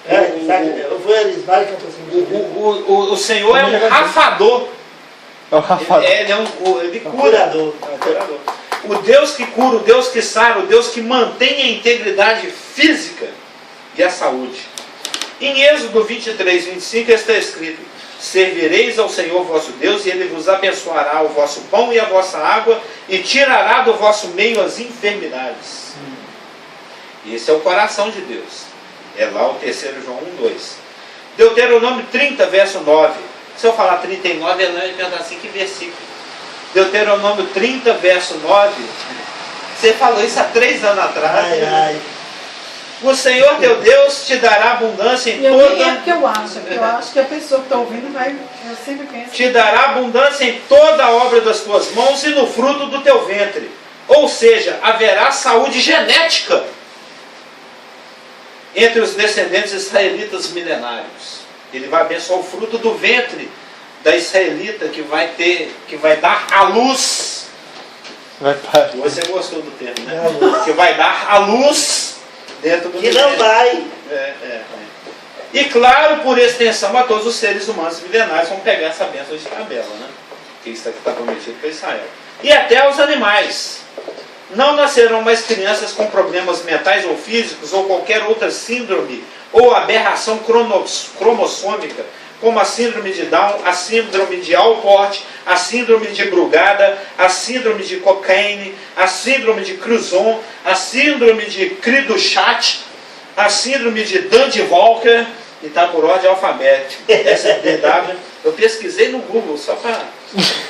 [SPEAKER 3] Eu vou eles, vai que eu tô assim.
[SPEAKER 1] O Senhor é um rafador.
[SPEAKER 5] É o Rafa.
[SPEAKER 1] Ele cura.
[SPEAKER 3] Curador.
[SPEAKER 1] O Deus que cura, o Deus que sara, o Deus que mantém a integridade física e a saúde. Em Êxodo 23, 25 está escrito: servireis ao Senhor vosso Deus, e Ele vos abençoará o vosso pão e a vossa água, e tirará do vosso meio as enfermidades. Esse é o coração de Deus. É lá o 3 João 1:2. Deuteronômio 30, verso 9. Se eu falar 39, ele vai perguntar assim: que versículo? Deuteronômio 30, verso 9. Você falou isso há 3 anos atrás.
[SPEAKER 3] Ai, ai.
[SPEAKER 1] O Senhor teu Deus te dará abundância em
[SPEAKER 2] Eu nem é
[SPEAKER 1] toda...
[SPEAKER 2] porque eu acho que a pessoa que está ouvindo vai, eu sempre penso.
[SPEAKER 1] Te dará abundância em toda a obra das tuas mãos e no fruto do teu ventre. Ou seja, haverá saúde genética entre os descendentes israelitas milenários. Ele vai abençoar o fruto do ventre da israelita que vai dar à luz.
[SPEAKER 5] Vai parar.
[SPEAKER 1] Você gostou do termo, né? Que vai dar à luz dentro do
[SPEAKER 3] Que não
[SPEAKER 1] ventre.
[SPEAKER 3] vai.
[SPEAKER 1] E claro, por extensão, a todos os seres humanos milenários vão pegar essa bênção de tabela, né? Que isso aqui está prometido para Israel. E até aos animais. Não nascerão mais crianças com problemas mentais ou físicos, ou qualquer outra síndrome ou aberração cromossômica, como a síndrome de Down, a síndrome de Alport, a síndrome de Brugada, a síndrome de Cockayne, a síndrome de Cruzon, a síndrome de Cri-du-Chat, a síndrome de Dandy-Walker, e está por ordem alfabética. Essa é DW. Eu pesquisei no Google só para...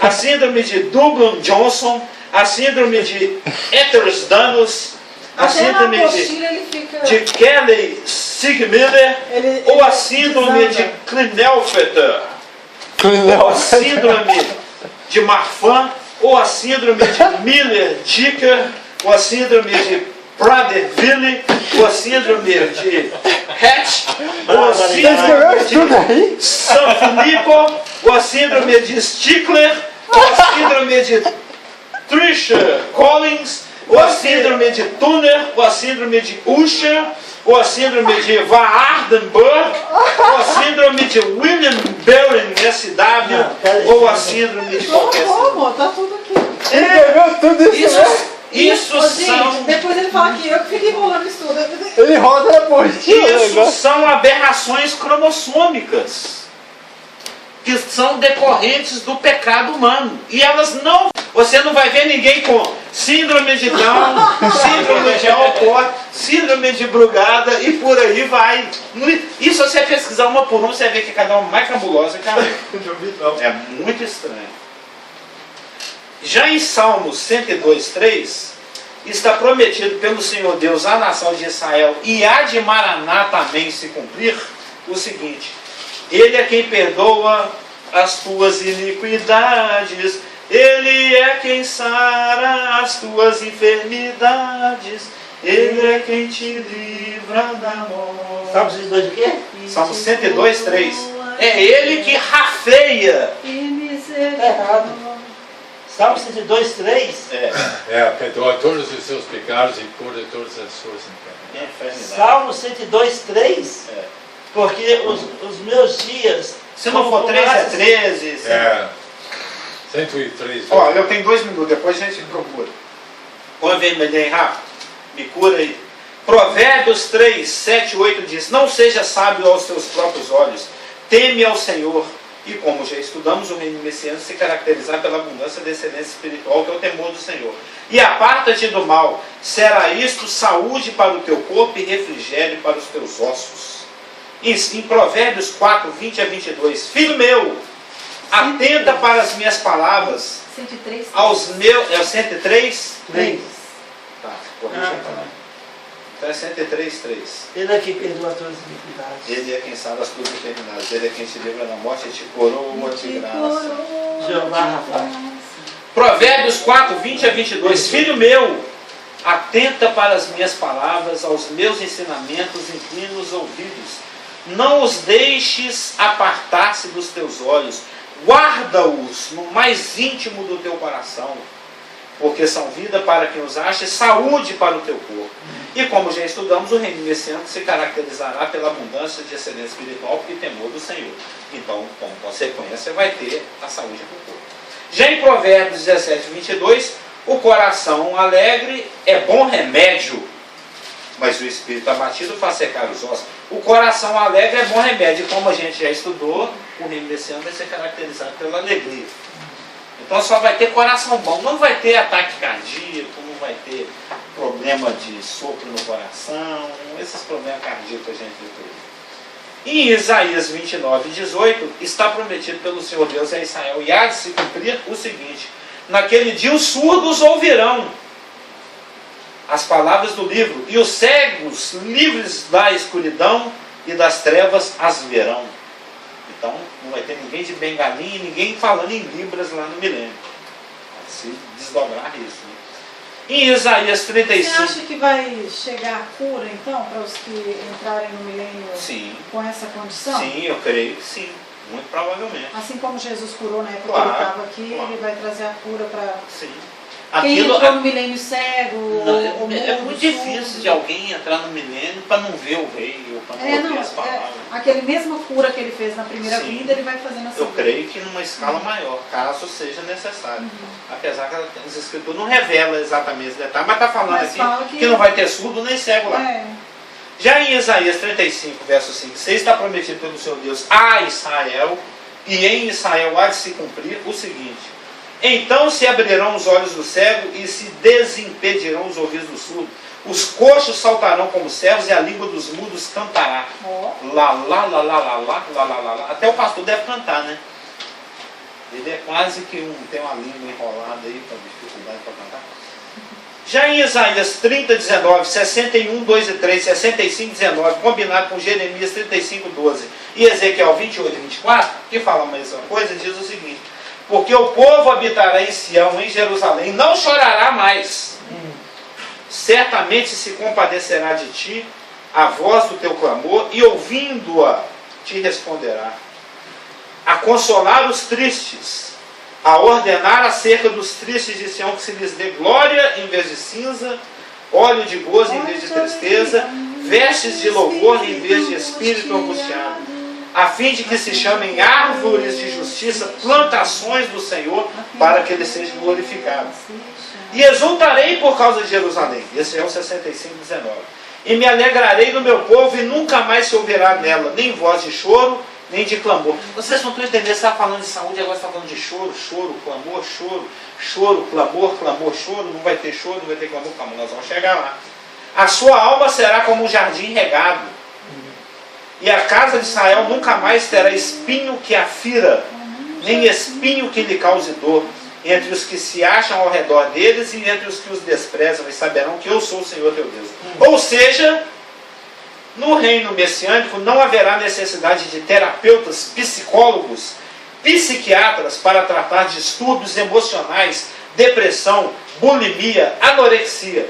[SPEAKER 1] A síndrome de Dublin-Johnson, a síndrome de Ehlers-Danlos, a
[SPEAKER 2] Até na
[SPEAKER 1] síndrome
[SPEAKER 2] apostila ele fica...
[SPEAKER 1] de Kelly-Sigmiller,
[SPEAKER 2] Ele
[SPEAKER 1] ou a síndrome de
[SPEAKER 2] desanda.
[SPEAKER 1] Klinefelter, ou a síndrome de Marfan, ou a síndrome de Miller-Dicker, ou a síndrome de Prader-Willi, ou a síndrome de Hatch, ou a síndrome de Sanfilippo, ou a síndrome de Stickler, ou a síndrome de Tricia Collins, ou a síndrome de Turner, ou a síndrome de Usher, ou a síndrome de Van Aardenburg, ou a síndrome de William Barron SW, ou a síndrome de qualquer síndrome.
[SPEAKER 2] Como? Tá tudo aqui.
[SPEAKER 5] Ele pegou tudo isso, né?
[SPEAKER 1] Isso
[SPEAKER 2] Ô, gente,
[SPEAKER 1] são...
[SPEAKER 2] depois ele fala que eu que fiquei enrolando isso tudo.
[SPEAKER 5] Ele roda depois.
[SPEAKER 1] Isso são aberrações cromossômicas que são decorrentes do pecado humano. E elas não... Você não vai ver ninguém com síndrome de Down, síndrome de Alport, síndrome de Brugada e por aí vai. E se você pesquisar uma por uma, você vai ver que cada uma mais cabulosa que a outra. É muito estranho. Já em Salmos 102:3, está prometido pelo Senhor Deus à nação de Israel, e há de Maraná também se cumprir, o seguinte: Ele é quem perdoa as tuas iniquidades, Ele é quem sara as tuas enfermidades, Ele é quem te livra da morte.
[SPEAKER 3] Salmo 102 o quê?
[SPEAKER 1] Salmo 102:3. É Ele que rafeia.
[SPEAKER 2] E misericórdia.
[SPEAKER 3] Salmo 102:3.
[SPEAKER 6] Perdoa todos os seus pecados e cura todas as suas enfermidades.
[SPEAKER 3] Salmo 102:3. Porque os meus dias...
[SPEAKER 1] Se não for 3, é 13.
[SPEAKER 6] 103.
[SPEAKER 1] Olha, eu tenho 2 minutos, depois a gente procura. Põe vermelhinho aí rápido. Me cura aí. Provérbios 3, 7, 8 diz: Não seja sábio aos teus próprios olhos, teme ao Senhor. E como já estudamos, o reino messiânico se caracterizar pela abundância da excelência espiritual, que é o temor do Senhor. E aparta-te do mal, será isto saúde para o teu corpo e refrigério para os teus ossos. Em Provérbios 4, 20 a 22, filho meu, atenta para as minhas palavras,
[SPEAKER 2] 103.
[SPEAKER 1] aos meus... É o 103?
[SPEAKER 3] 3.
[SPEAKER 1] Tá, corrija para mim. 63:3.
[SPEAKER 3] Ele é que perdoa todas as iniquidades.
[SPEAKER 1] Ele é quem sabe as tuas enfermidades. Ele é quem te livra da morte e te coroa de graça.
[SPEAKER 3] Jeová Rafa.
[SPEAKER 1] Provérbios 4:20-22. Filho meu, atenta para as minhas palavras, aos meus ensinamentos, inclina os ouvidos. Não os deixes apartar-se dos teus olhos. Guarda-os no mais íntimo do teu coração, porque são vida para quem os acha e saúde para o teu corpo. E como já estudamos, o reino messiânico se caracterizará pela abundância de excelência espiritual e temor do Senhor. Então, como consequência, vai ter a saúde para o corpo. Já em Provérbios 17:22, o coração alegre é bom remédio, mas o espírito abatido faz secar os ossos. O coração alegre é bom remédio. E como a gente já estudou, o reino messiânico vai ser caracterizado pela alegria. Então só vai ter coração bom, não vai ter ataque cardíaco, não vai ter problema de sopro no coração, esses problemas cardíacos que a gente vê por aí. Em Isaías 29:18, está prometido pelo Senhor Deus a Israel, e há de se cumprir o seguinte: naquele dia os surdos ouvirão as palavras do livro, e os cegos, livres da escuridão e das trevas, as verão. Então, não vai ter ninguém de bengalinha, ninguém falando em libras lá no milênio. Vai se desdobrar isso. Né? Em Isaías 35...
[SPEAKER 2] Você acha que vai chegar a cura, então, para os que entrarem no milênio
[SPEAKER 1] Sim.
[SPEAKER 2] com essa condição?
[SPEAKER 1] Sim, eu creio que sim. Muito provavelmente.
[SPEAKER 2] Assim como Jesus curou na época
[SPEAKER 1] Claro,
[SPEAKER 2] que ele estava aqui,
[SPEAKER 1] claro.
[SPEAKER 2] ele vai trazer a cura para
[SPEAKER 1] Sim.
[SPEAKER 2] quem
[SPEAKER 1] Aquilo,
[SPEAKER 2] entrou no milênio cego,
[SPEAKER 1] não,
[SPEAKER 2] ou
[SPEAKER 1] é
[SPEAKER 2] mudo,
[SPEAKER 1] muito difícil
[SPEAKER 2] surdo.
[SPEAKER 1] de alguém entrar no milênio para não ver o rei, ou para não ouvir as palavras.
[SPEAKER 2] Aquele mesma cura que ele fez na primeira
[SPEAKER 1] Sim.
[SPEAKER 2] vinda, ele vai fazer na
[SPEAKER 1] Eu
[SPEAKER 2] segunda.
[SPEAKER 1] creio que numa escala maior, caso seja necessário. Apesar que as escrituras não revelam exatamente esse detalhe, mas está falando
[SPEAKER 2] Mas
[SPEAKER 1] aqui
[SPEAKER 2] fala
[SPEAKER 1] que
[SPEAKER 2] que
[SPEAKER 1] não vai ter surdo nem cego lá.
[SPEAKER 2] É.
[SPEAKER 1] Já em Isaías 35, verso 5, 6, está prometido pelo Senhor Deus a Israel, e em Israel há de se cumprir o seguinte: então se abrirão os olhos do cego e se desimpedirão os ouvidos do surdo. Os coxos saltarão como servos e a língua dos mudos cantará.
[SPEAKER 2] Ó.
[SPEAKER 1] Lá, lá, lá, lá, lá, lá, lá, lá, lá, lá. Até o pastor deve cantar, né? Ele é quase que tem uma língua enrolada aí, com dificuldade para cantar. Já em Isaías 30, 19, 61, 2 e 3, 65, 19, combinado com Jeremias 35, 12 e Ezequiel 28, 24, que fala a mesma coisa, diz o seguinte: porque o povo habitará em Sião, em Jerusalém, não chorará mais. Certamente se compadecerá de ti a voz do teu clamor, e ouvindo-a te responderá. A consolar os tristes, a ordenar acerca dos tristes de Sião que se lhes dê glória em vez de cinza, óleo de gozo em vez de tristeza, vestes de louvor em vez de espírito angustiado, a fim de que se chamem árvores de justiça, plantações do Senhor, para que ele seja glorificado. E exultarei por causa de Jerusalém. Esse é o 65, 19. E me alegrarei no meu povo, e nunca mais se ouvirá nela nem voz de choro, nem de clamor. Vocês não estão entendendo, você está falando de saúde, agora está falando de choro, choro, clamor, choro, choro, clamor, clamor, choro. Não vai ter choro, não vai ter clamor, clamor. Nós vamos chegar lá. A sua alma será como um jardim regado, e a casa de Israel nunca mais terá espinho que a fira, nem espinho que lhe cause dor, entre os que se acham ao redor deles e entre os que os desprezam, e saberão que eu sou o Senhor teu Deus. Ou seja, no reino messiânico não haverá necessidade de terapeutas, psicólogos, psiquiatras para tratar distúrbios emocionais, depressão, bulimia, anorexia.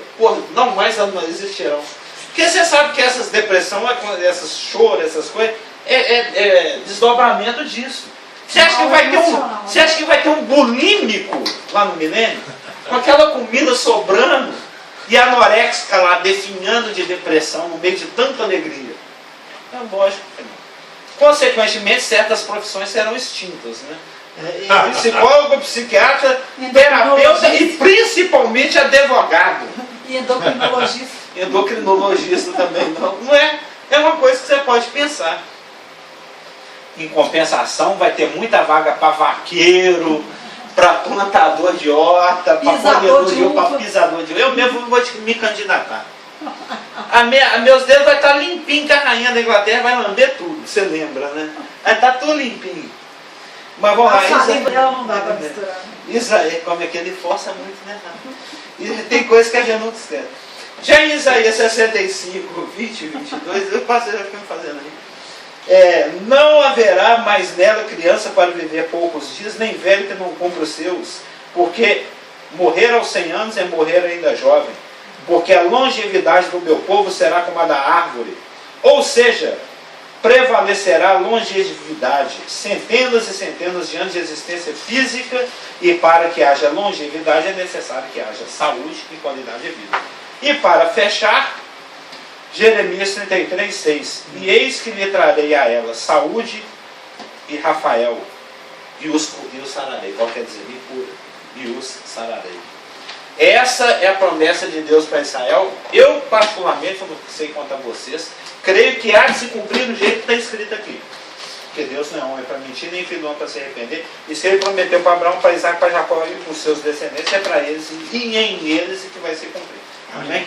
[SPEAKER 1] Não mais existirão. Porque você sabe que essas depressões, essas choros, essas coisas, é desdobramento disso. Você acha que vai ter um bulímico lá no milênio? Com aquela comida sobrando e anorexica lá, definhando de depressão no meio de tanta alegria? É lógico que não. Consequentemente, certas profissões serão extintas, né? Psicólogo, psiquiatra, terapeuta e principalmente advogado.
[SPEAKER 2] E endocrinologista.
[SPEAKER 1] Endocrinologista também não é? É uma coisa que você pode pensar. Em compensação, vai ter muita vaga para vaqueiro, para plantador de horta, para colhedor de uva, para pisador de uva. Eu mesmo vou me candidatar. Meus dedos vai estar limpinho, que a rainha da Inglaterra vai lamber tudo, você lembra, né? Vai estar tudo limpinho. Mas vamos lá.
[SPEAKER 2] A saliva dela não dá para misturar.
[SPEAKER 1] Isso aí, como é que ele força muito, né? E tem coisas que a gente não esquece. Já em Isaías 65, 20 e 22, eu passei fazendo aí. Não haverá mais nela criança para viver poucos dias, nem velho que não cumpra os seus, porque morrer aos 100 anos é morrer ainda jovem, porque a longevidade do meu povo será como a da árvore, ou seja, prevalecerá a longevidade, centenas e centenas de anos de existência física, e para que haja longevidade é necessário que haja saúde e qualidade de vida. E para fechar, Jeremias 33, 6. E eis que lhe trarei a ela saúde e Rafael, e os sararei. Qual quer dizer? Me cura. E os sararei. Essa é a promessa de Deus para Israel. Eu, particularmente, eu não sei quanto a vocês, creio que há de se cumprir do jeito que está escrito aqui. Porque Deus não é homem para mentir, nem filho para se arrepender. E se ele prometeu para Abraão, para Isaac, para Jacó e para os seus descendentes, é para eles e em eles que vai se cumprir. Amém?